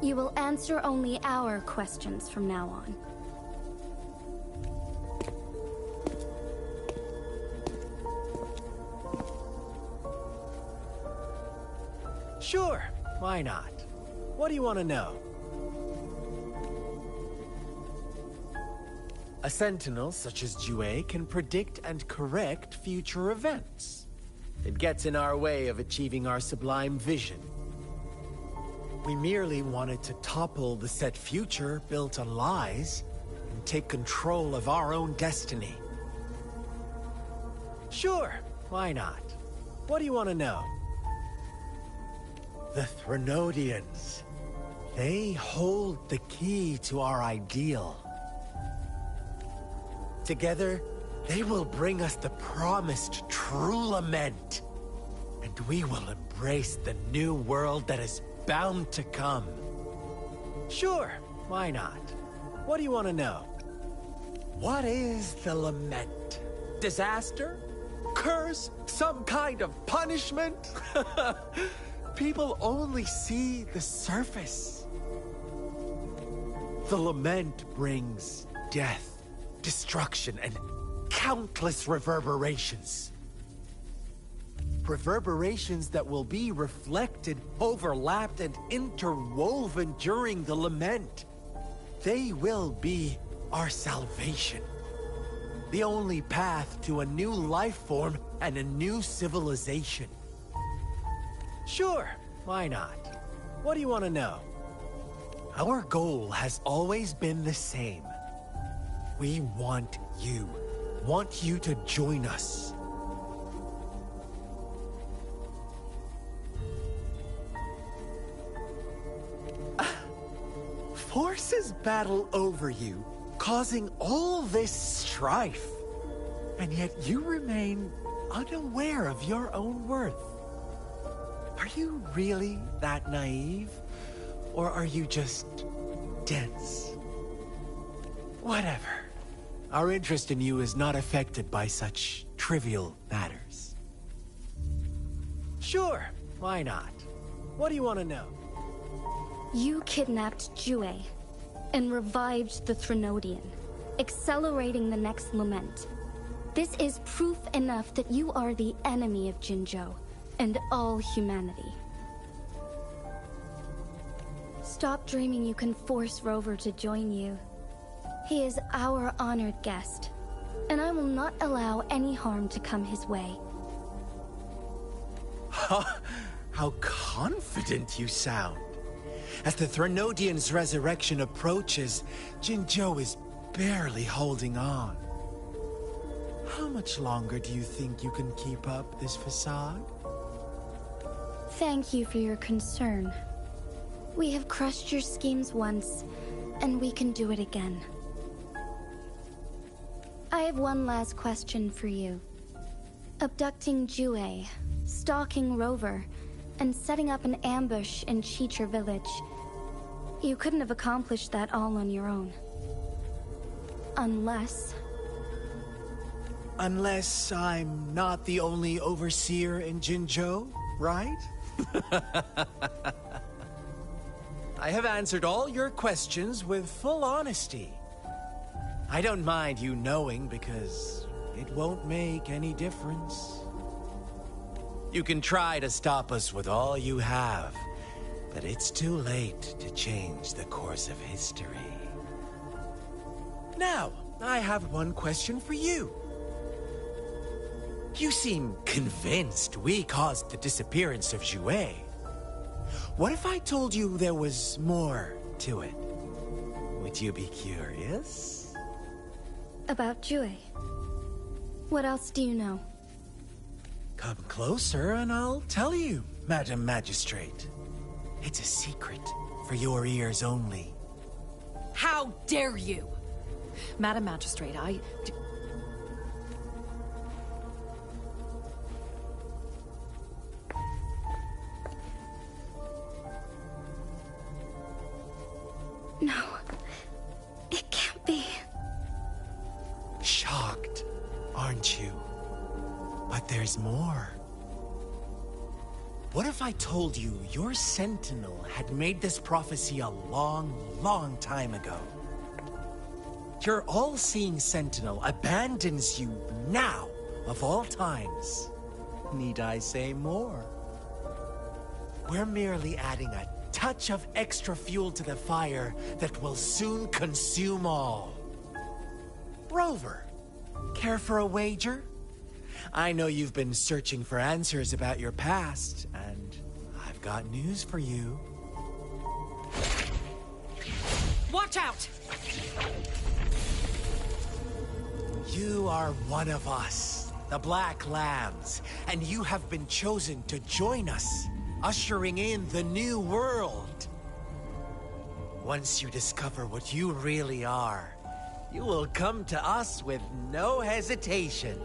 You will answer only our questions from now on. Sure, why not? What do you want to know? A sentinel such as Jue can predict and correct future events. It gets in our way of achieving our sublime vision. We merely wanted to topple the set future built on lies and take control of our own destiny. Sure, why not? What do you want to know? The Threnodians. They hold the key to our ideal. Together, they will bring us the promised true lament. And we will embrace the new world that is bound to come. Sure, why not? What do you want to know? What is the lament? Disaster? Curse? Some kind of punishment? People only see the surface. The lament brings death, destruction, and countless reverberations. Reverberations that will be reflected, overlapped, and interwoven during the lament. They will be our salvation. The only path to a new life form and a new civilization. Sure, why not? What do you want to know? Our goal has always been the same. We want you to join us. Forces battle over you, causing all this strife. And yet you remain unaware of your own worth. Are you really that naive? Or are you just dense? Whatever. Our interest in you is not affected by such trivial matters. Sure, why not? What do you want to know? You kidnapped Jue and revived the Threnodian, accelerating the next lament. This is proof enough that you are the enemy of Jinzhou and all humanity. Stop dreaming you can force Rover to join you. He is our honored guest, and I will not allow any harm to come his way. How confident you sound. As the Threnodian's resurrection approaches, Jinzhou is barely holding on. How much longer do you think you can keep up this facade? Thank you for your concern. We have crushed your schemes once, and we can do it again. I have one last question for you. Abducting Jue, stalking Rover, and setting up an ambush in Cheecher village. You couldn't have accomplished that all on your own. Unless I'm not the only overseer in Jinzhou, right? I have answered all your questions with full honesty. I don't mind you knowing because it won't make any difference. You can try to stop us with all you have, but it's too late to change the course of history. Now, I have one question for you. You seem convinced we caused the disappearance of Jue. What if I told you there was more to it? Would you be curious? about Jue. What else do you know? Come closer and I'll tell you, Madam Magistrate. It's a secret for your ears only. How dare you! Madam Magistrate, No. It can't be. Shocked, aren't you? But there's more. What if I told you your sentinel had made this prophecy a long, long time ago? Your all-seeing sentinel abandons you now, of all times. Need I say more? We're merely adding a touch of extra fuel to the fire that will soon consume all. Rover, care for a wager? I know you've been searching for answers about your past, and I've got news for you. watch out! You are one of us, the Black Lambs, and you have been chosen to join us, ushering in the new world. Once you discover what you really are, you will come to us with no hesitation.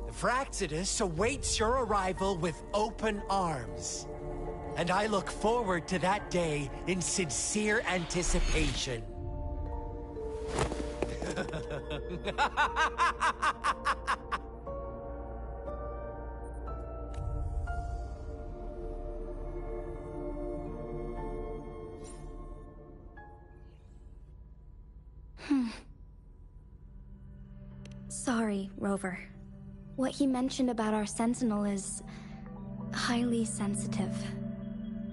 The Fraxidus awaits your arrival with open arms, and I look forward to that day in sincere anticipation. Sorry, Rover. What he mentioned about our sentinel is highly sensitive.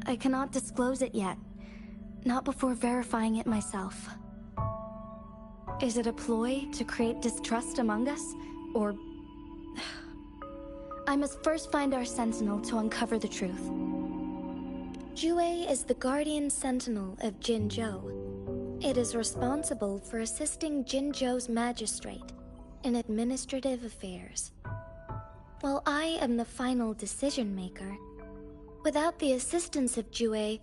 I cannot disclose it yet, not before verifying it myself. Is it a ploy to create distrust among us, or... I must first find our sentinel to uncover the truth. Jue is the guardian sentinel of Jinzhou. It is responsible for assisting Jinzhou's magistrate in administrative affairs. While I am the final decision maker, without the assistance of Jue,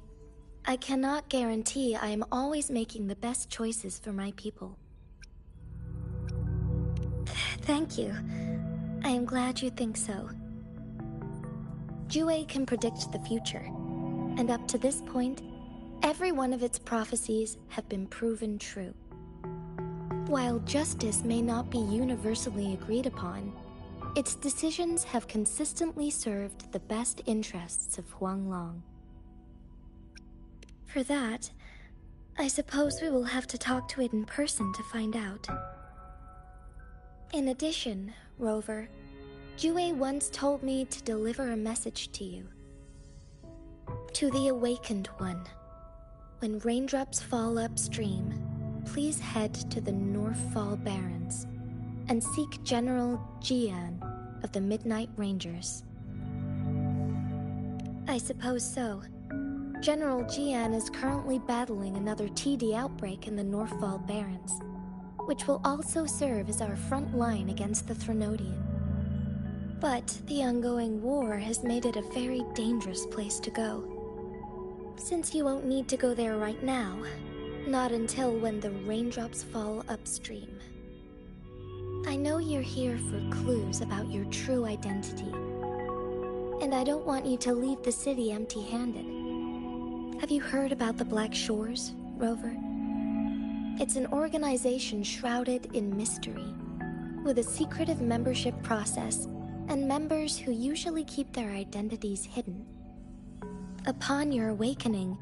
I cannot guarantee I am always making the best choices for my people. Thank you. I am glad you think so. Jue can predict the future, and up to this point, every one of its prophecies have been proven true. While justice may not be universally agreed upon, its decisions have consistently served the best interests of Huanglong. For that, I suppose we will have to talk to it in person to find out. In addition, Rover, Jue once told me to deliver a message to you. To the Awakened One, when raindrops fall upstream, please head to the Northfall Barrens and seek General Jian of the Midnight Rangers. I suppose so. General Jian is currently battling another TD outbreak in the Northfall Barrens, which will also serve as our front line against the Threnodian. But the ongoing war has made it a very dangerous place to go. Since you won't need to go there right now, not until when the raindrops fall upstream. I know you're here for clues about your true identity, and I don't want you to leave the city empty-handed. Have you heard about the Black Shores, Rover? It's an organization shrouded in mystery, with a secretive membership process and members who usually keep their identities hidden. Upon your awakening,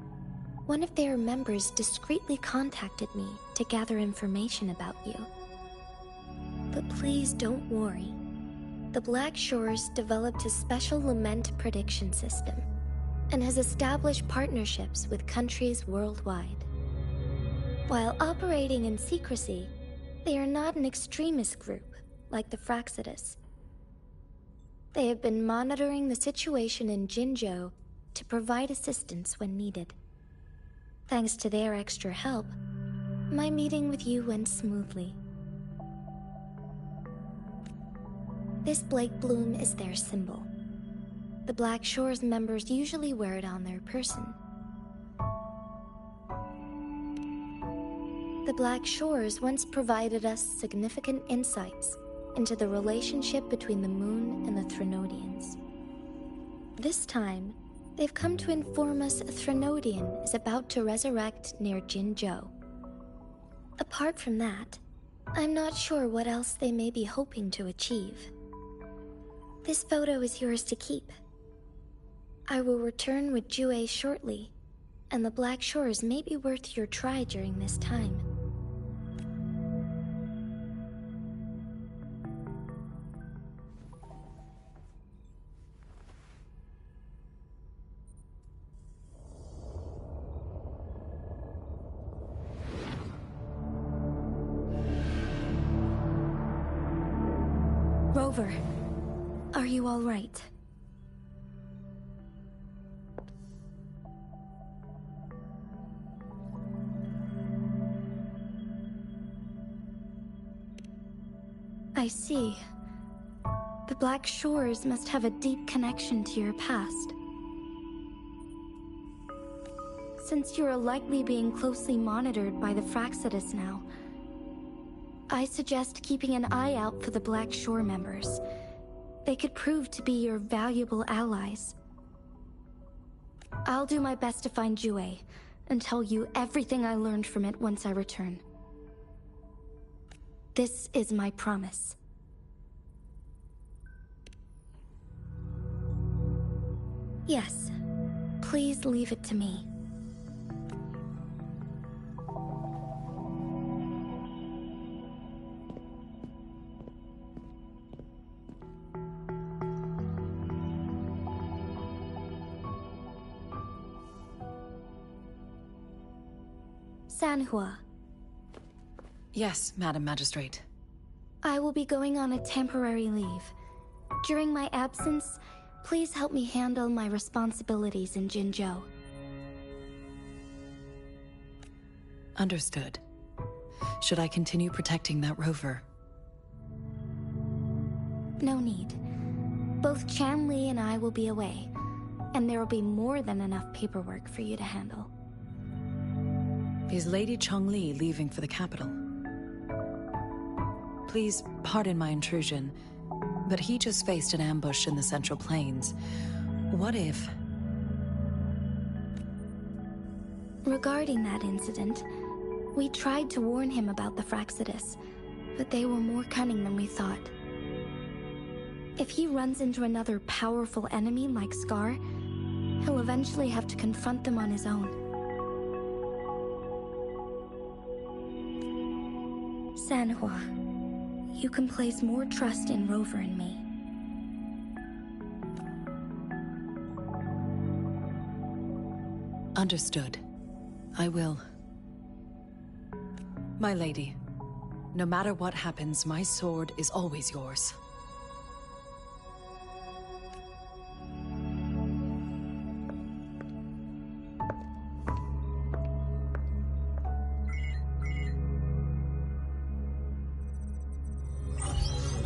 one of their members discreetly contacted me to gather information about you. But please don't worry. The Black Shores developed a special lament prediction system and has established partnerships with countries worldwide. While operating in secrecy, they are not an extremist group like the Fraxidus. They have been monitoring the situation in Jinzhou to provide assistance when needed. Thanks to their extra help, my meeting with you went smoothly. This Blake Bloom is their symbol. The Black Shores members usually wear it on their person. The Black Shores once provided us significant insights into the relationship between the Moon and the Threnodians. This time, they've come to inform us a Threnodian is about to resurrect near Jinzhou. Apart from that, I'm not sure what else they may be hoping to achieve. This photo is yours to keep. I will return with Jue shortly, and the Black Shores may be worth your try during this time. Rover, are you all right? I see. The Black Shores must have a deep connection to your past. Since you are likely being closely monitored by the Fraxidus now, I suggest keeping an eye out for the Black Shore members. They could prove to be your valuable allies. I'll do my best to find Jue and tell you everything I learned from it once I return. This is my promise. Yes, please leave it to me. Sanhua. Yes, Madam Magistrate. I will be going on a temporary leave. During my absence, please help me handle my responsibilities in Jinzhou. Understood. Should I continue protecting that rover? No need. Both Chanli and I will be away, and there will be more than enough paperwork for you to handle. Is Lady Chongli leaving for the capital? Please pardon my intrusion, but he just faced an ambush in the Central Plains. What if... Regarding that incident, we tried to warn him about the Fraxidus, but they were more cunning than we thought. If he runs into another powerful enemy like Scar, he'll eventually have to confront them on his own. Sanhua, you can place more trust in Rover and me. Understood. I will. My lady, no matter what happens, my sword is always yours.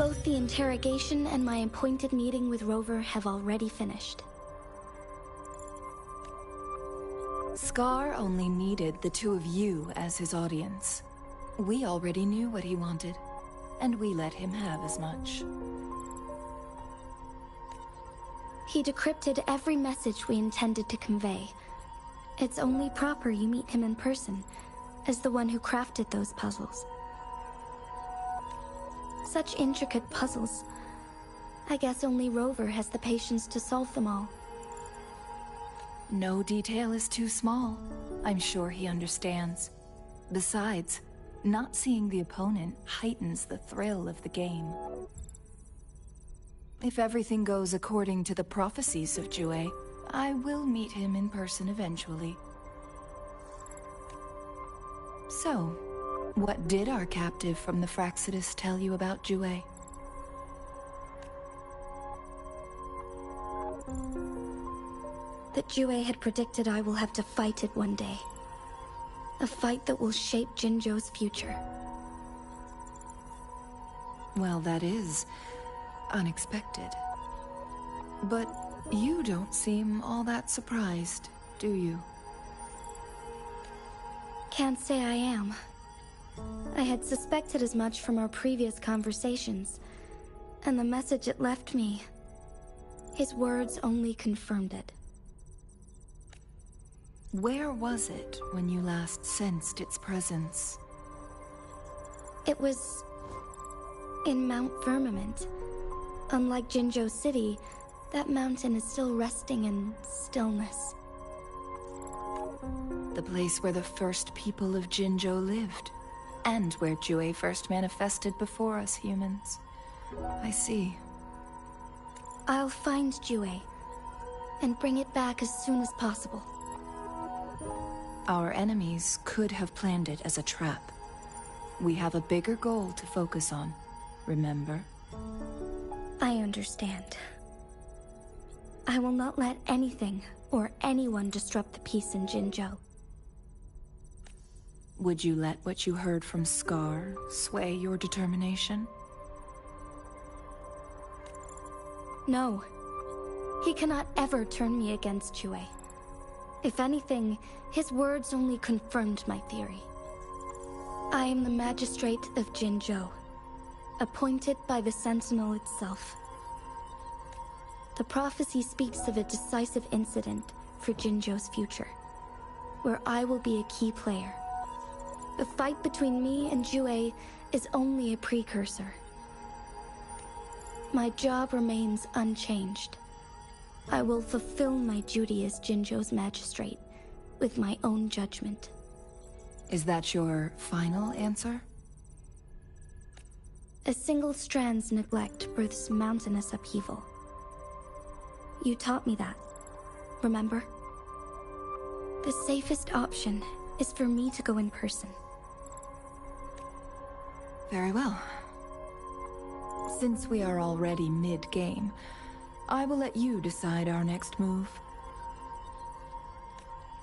Both the interrogation and my appointed meeting with Rover have already finished. Scar only needed the two of you as his audience. We already knew what he wanted, and we let him have as much. He decrypted every message we intended to convey. It's only proper you meet him in person, as the one who crafted those puzzles. Such intricate puzzles. I guess only Rover has the patience to solve them all. No detail is too small. I'm sure he understands. Besides, not seeing the opponent heightens the thrill of the game. If everything goes according to the prophecies of Jue, I will meet him in person eventually. So, what did our captive from the Fraxidus tell you about Jue? That Jue had predicted I will have to fight it one day. A fight that will shape Jinzhou's future. Well, that is unexpected. But you don't seem all that surprised, do you? Can't say I am. I had suspected as much from our previous conversations, and the message it left me, his words only confirmed it. Where was it when you last sensed its presence? It was in Mount Firmament. Unlike Jinzhou City, that mountain is still resting in stillness. The place where the first people of Jinzhou lived, and where Jue first manifested before us humans. I see. I'll find Jue, and bring it back as soon as possible. Our enemies could have planned it as a trap. We have a bigger goal to focus on, remember? I understand. I will not let anything or anyone disrupt the peace in Jinzhou. Would you let what you heard from Scar sway your determination? No. He cannot ever turn me against Jue. If anything, his words only confirmed my theory. I am the magistrate of Jinzhou, appointed by the Sentinel itself. The prophecy speaks of a decisive incident for Jinzhou's future, where I will be a key player. The fight between me and Jue is only a precursor. My job remains unchanged. I will fulfill my duty as Jinzhou's magistrate with my own judgment. Is that your final answer? A single strand's neglect births mountainous upheaval. You taught me that, remember? The safest option is for me to go in person. Very well. Since we are already mid-game, I will let you decide our next move.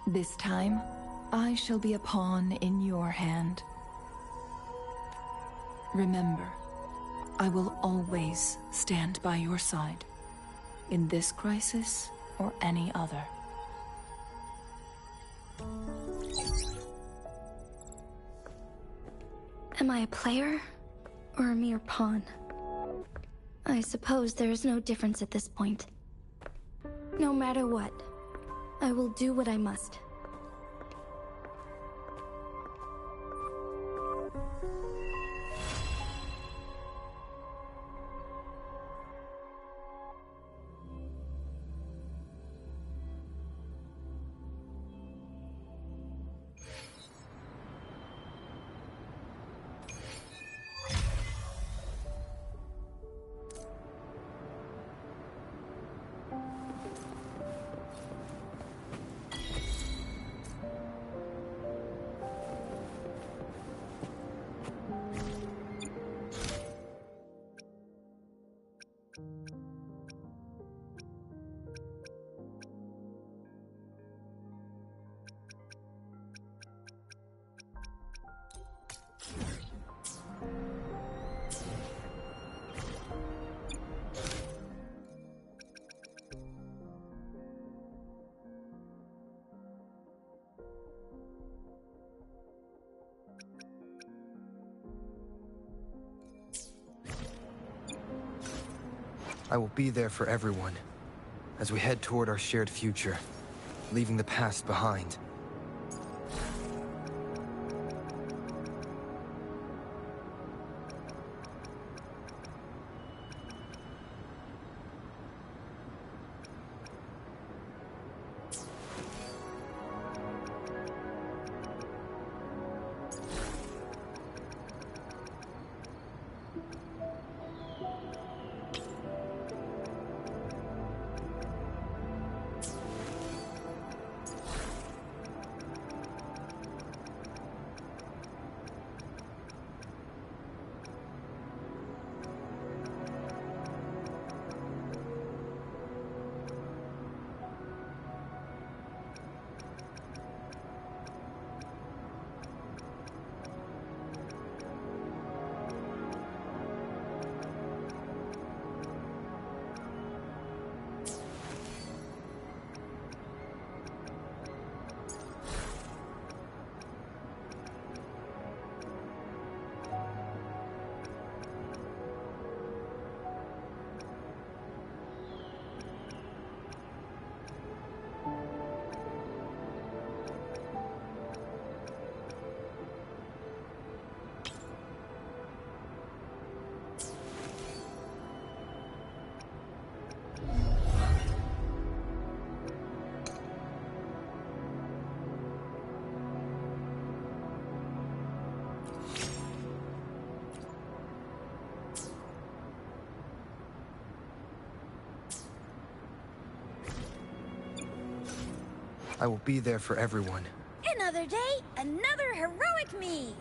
This time, I shall be a pawn in your hand. Remember, I will always stand by your side, in this crisis or any other. Am I a player or a mere pawn? I suppose there is no difference at this point. No matter what, I will do what I must. I will be there for everyone, as we head toward our shared future, leaving the past behind. I will be there for everyone. Another day, another heroic me!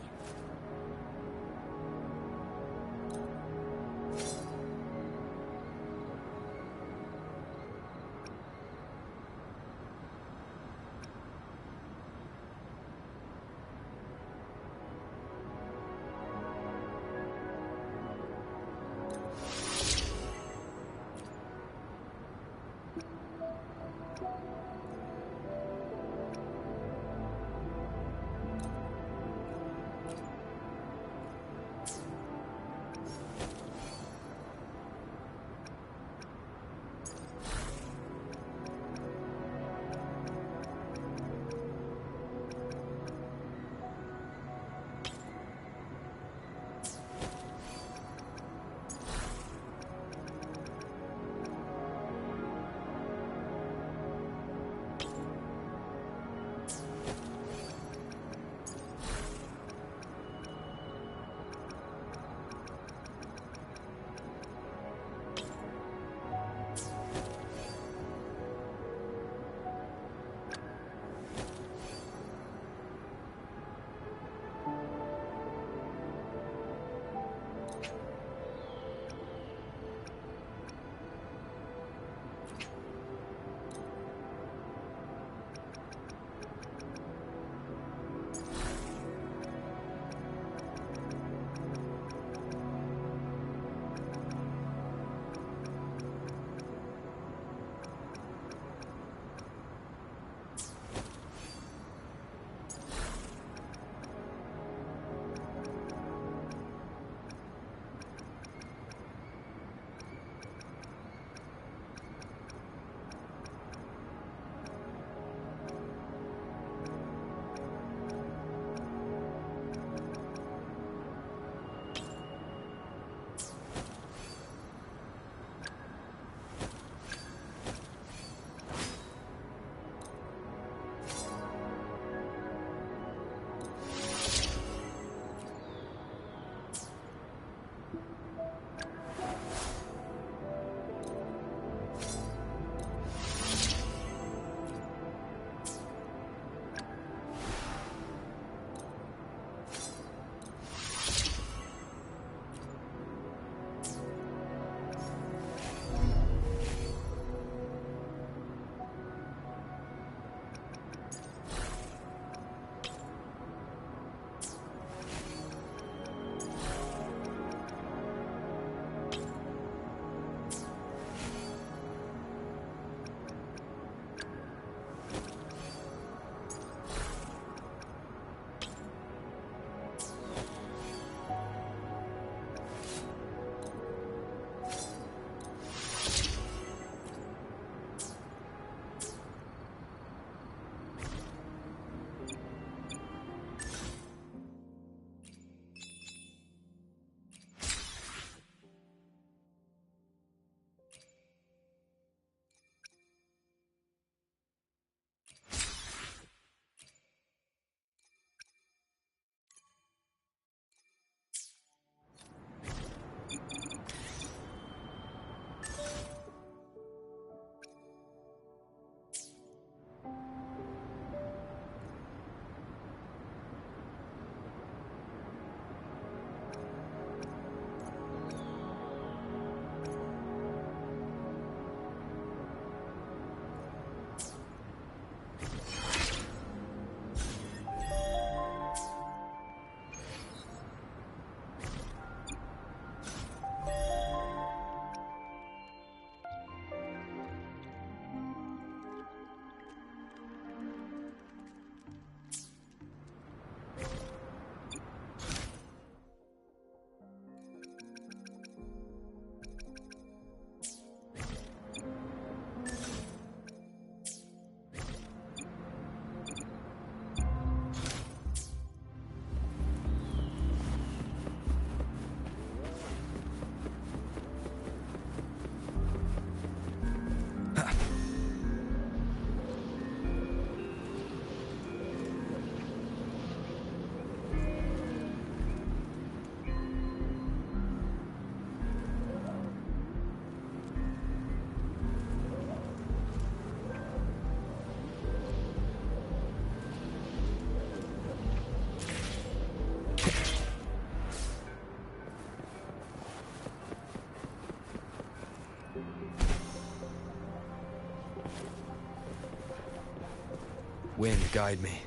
Wind, guide me.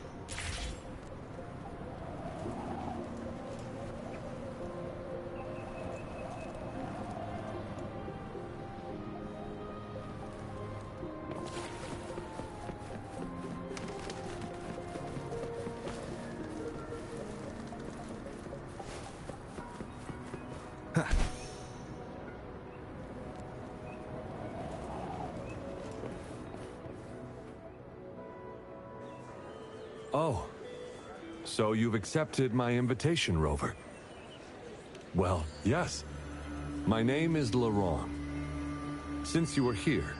Oh, so you've accepted my invitation, Rover. Well, yes. My name is Laurent. Since you were here,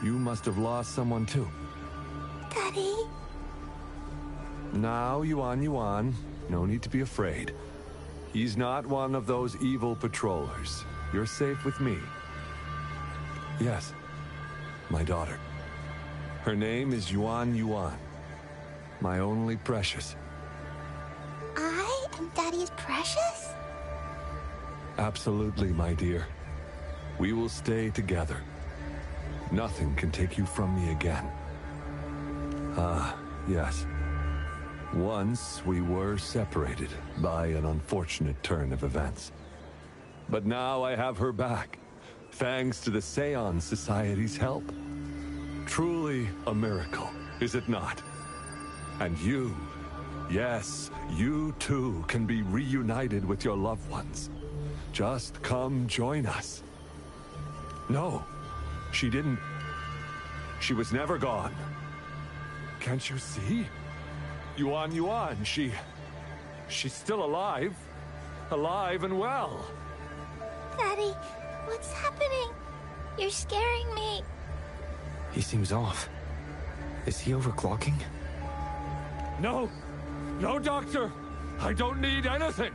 you must have lost someone too. Daddy? Now, Yuan, no need to be afraid. He's not one of those evil patrollers. You're safe with me. Yes, my daughter. Her name is Yuan. My only precious. I am Daddy's precious? Absolutely, my dear. We will stay together. Nothing can take you from me again. Ah, yes. Once we were separated by an unfortunate turn of events. But now I have her back, thanks to the Seance Society's help. Truly a miracle, is it not? And you, yes, you too can be reunited with your loved ones. Just come join us. No, she didn't. She was never gone. Can't you see? Yuan, she's still alive. Alive and well. Daddy, what's happening? You're scaring me. He seems off. Is he overclocking? No! No, Doctor! I don't need anything!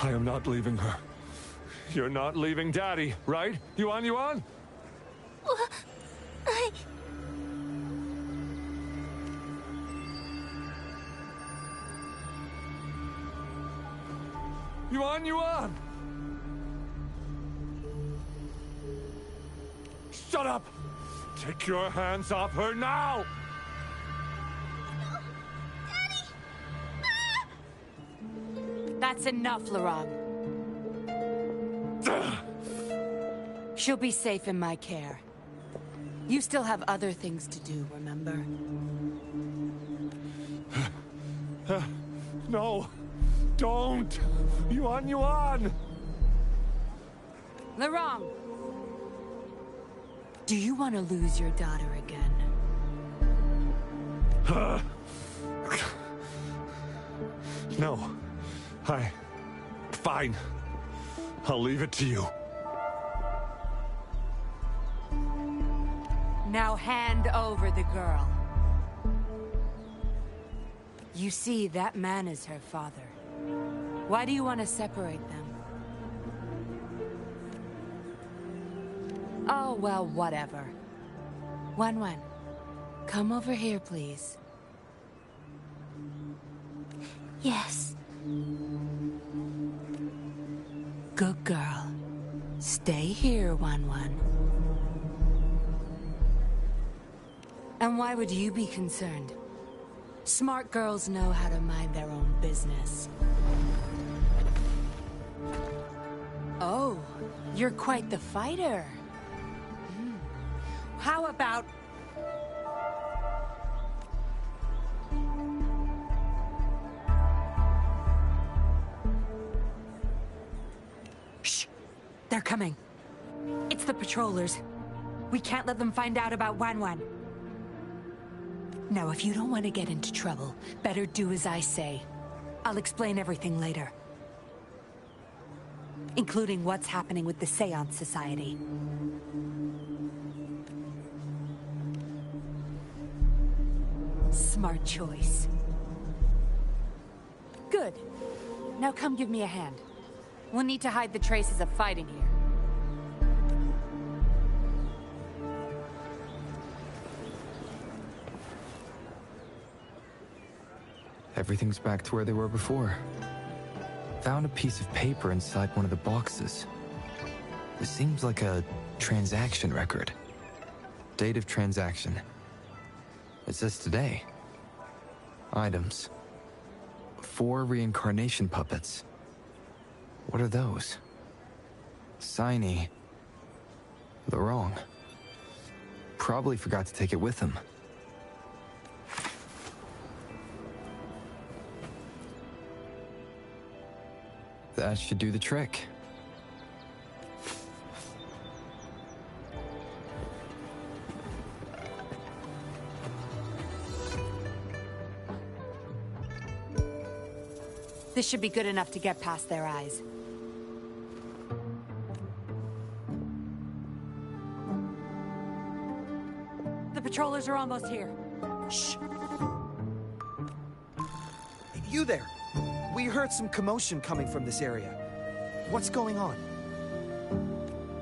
I am not leaving her. You're not leaving Daddy, right? Yuan? Yuan? Shut up! Take your hands off her now! That's enough, Laurent. She'll be safe in my care. You still have other things to do, remember? No! Don't! Yuan! Laurent! Do you want to lose your daughter again? No. Fine. I'll leave it to you. Now hand over the girl. You see, that man is her father. Why do you want to separate them? Oh, well, whatever. Wan, come over here, please. Yes. Good girl. Stay here, Wan. And why would you be concerned? Smart girls know how to mind their own business. Oh, you're quite the fighter. How about... Shh! They're coming. It's the patrollers. We can't let them find out about Wan. Now, if you don't want to get into trouble, better do as I say. I'll explain everything later. Including what's happening with the Seance Society. Smart choice. Good. Now come give me a hand. We'll need to hide the traces of fighting here. Everything's back to where they were before. Found a piece of paper inside one of the boxes. This seems like a transaction record. Date of transaction. It says today. Items. 4 reincarnation puppets. What are those? Signy. The wrong. Probably forgot to take it with him. That should do the trick. This should be good enough to get past their eyes. The patrollers are almost here. Shh. You there. We heard some commotion coming from this area. What's going on?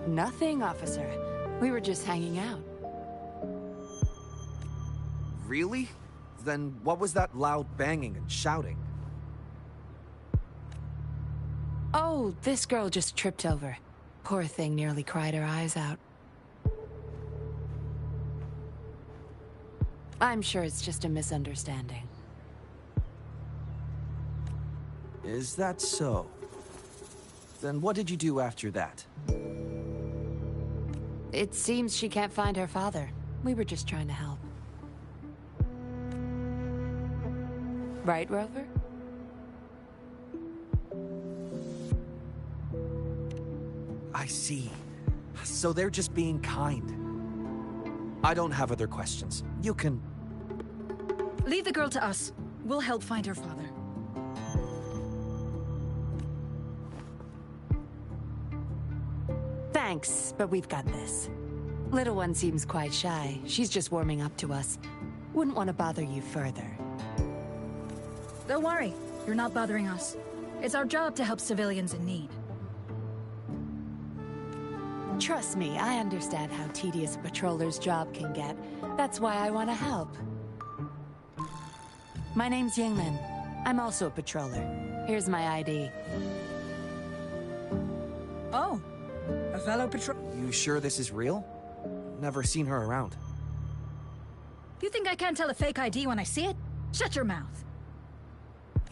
Nothing, officer. We were just hanging out. Really? Then what was that loud banging and shouting? Oh, this girl just tripped over. Poor thing nearly cried her eyes out. I'm sure it's just a misunderstanding. Is that so? Then what did you do after that? It seems she can't find her father. We were just trying to help. Right, Rover? I see. So they're just being kind. I don't have other questions. You can... Leave the girl to us. We'll help find her father. Thanks, but we've got this. Little one seems quite shy. She's just warming up to us. Wouldn't want to bother you further. Don't worry. You're not bothering us. It's our job to help civilians in need. Trust me, I understand how tedious a patroller's job can get. That's why I want to help. My name's Yingling. I'm also a patroller. Here's my ID. Oh, a fellow patrol... You sure this is real? Never seen her around. You think I can't tell a fake ID when I see it? Shut your mouth.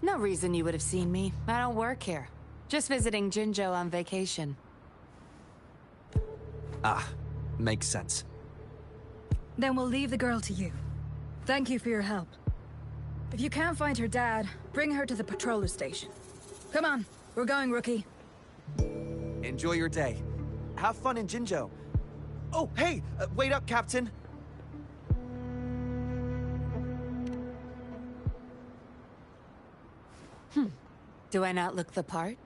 No reason you would have seen me. I don't work here. Just visiting Jinzhou on vacation. Ah, makes sense. Then we'll leave the girl to you. Thank you for your help. If you can't find her dad, bring her to the patroller station. Come on, we're going, Rookie. Enjoy your day. Have fun in Jinzhou. Oh, hey! Wait up, Captain! Do I not look the part?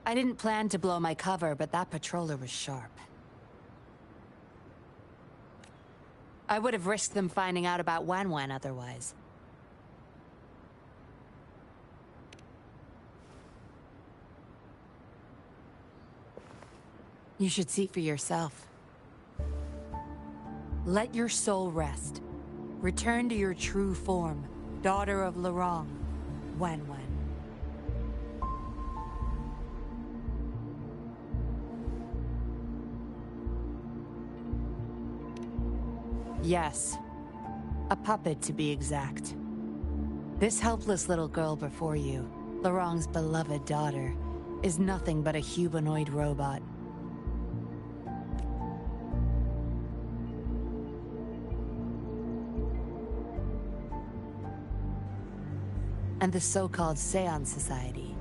I didn't plan to blow my cover, but that patroller was sharp. I would have risked them finding out about Wan otherwise. You should see for yourself. Let your soul rest. Return to your true form, daughter of Lorong, Wan. Yes. A puppet, to be exact. This helpless little girl before you, Lorong's beloved daughter, is nothing but a humanoid robot. And the so-called Seance Society.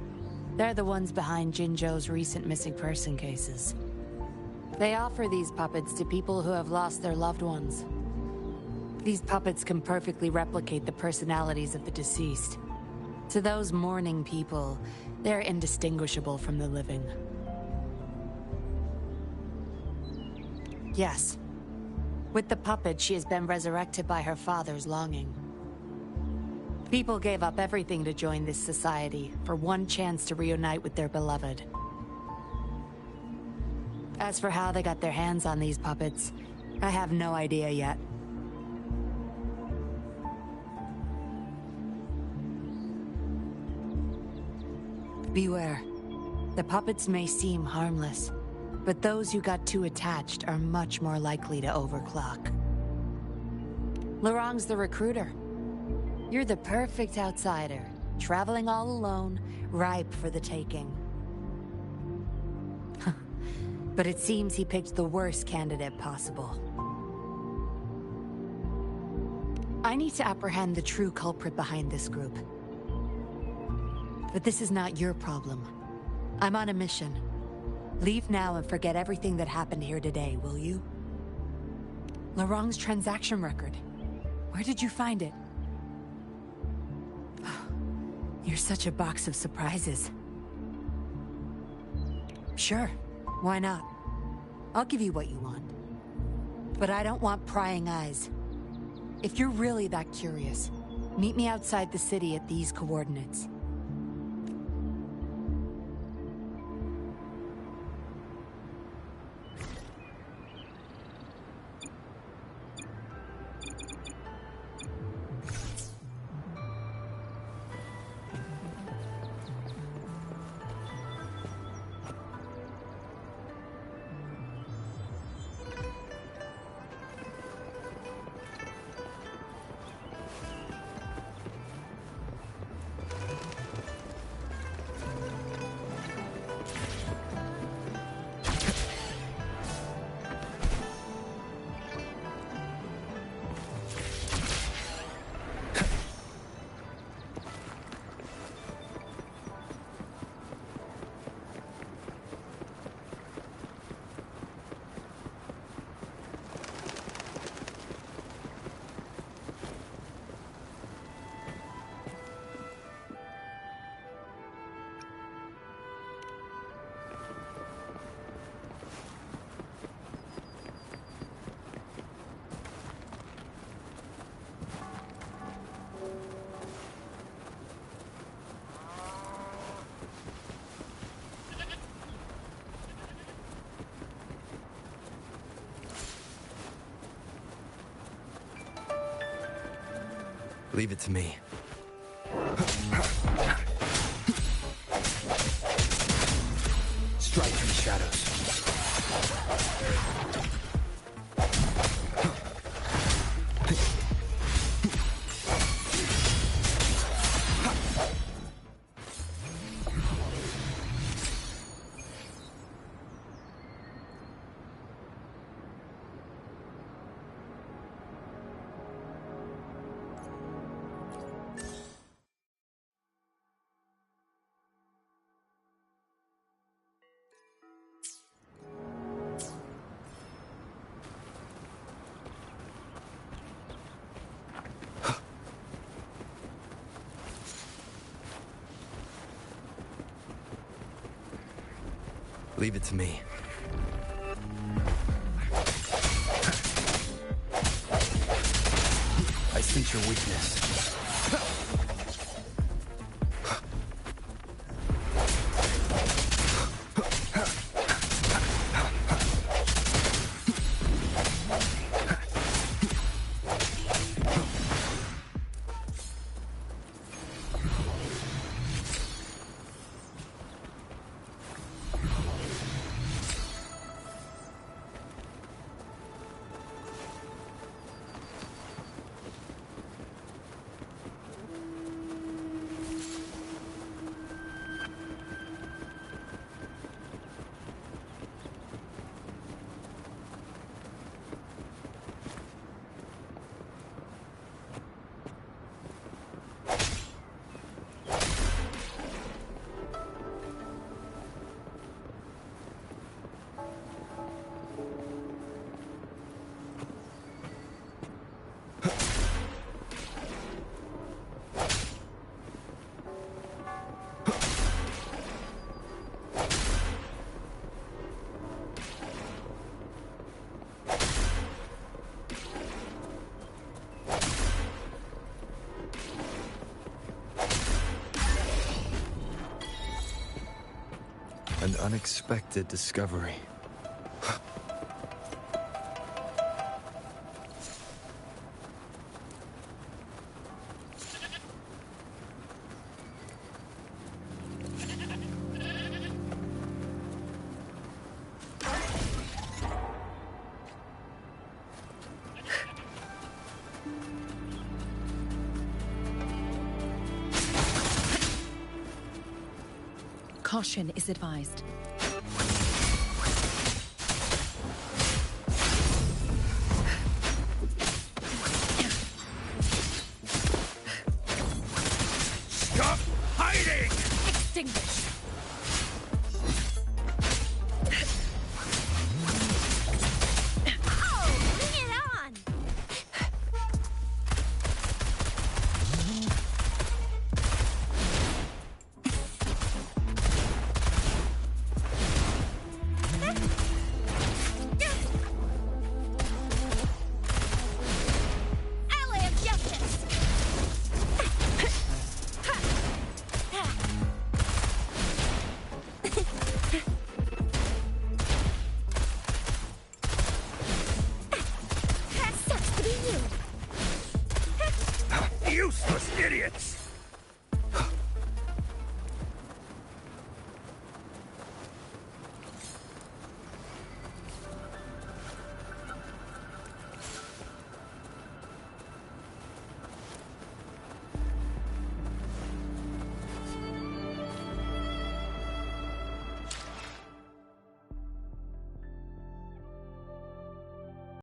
They're the ones behind Jinzhou's recent missing person cases. They offer these puppets to people who have lost their loved ones. These puppets can perfectly replicate the personalities of the deceased. To those mourning people, they're indistinguishable from the living. Yes. With the puppet, she has been resurrected by her father's longing. People gave up everything to join this society for one chance to reunite with their beloved. As for how they got their hands on these puppets, I have no idea yet. Beware. The puppets may seem harmless, but those who got too attached are much more likely to overclock. Laurent's the recruiter. You're the perfect outsider, traveling all alone, ripe for the taking. But it seems he picked the worst candidate possible. I need to apprehend the true culprit behind this group. But this is not your problem. I'm on a mission. Leave now and forget everything that happened here today, will you? Laurent's transaction record. Where did you find it? You're such a box of surprises. Sure, why not? I'll give you what you want. But I don't want prying eyes. If you're really that curious, meet me outside the city at these coordinates. Leave it to me. Strike from the shadows. Leave it to me. I sense your weakness. An unexpected discovery. Caution is advised. Stop hiding! Extinguish! Oh, bring it on! Ally of justice! Useless idiots!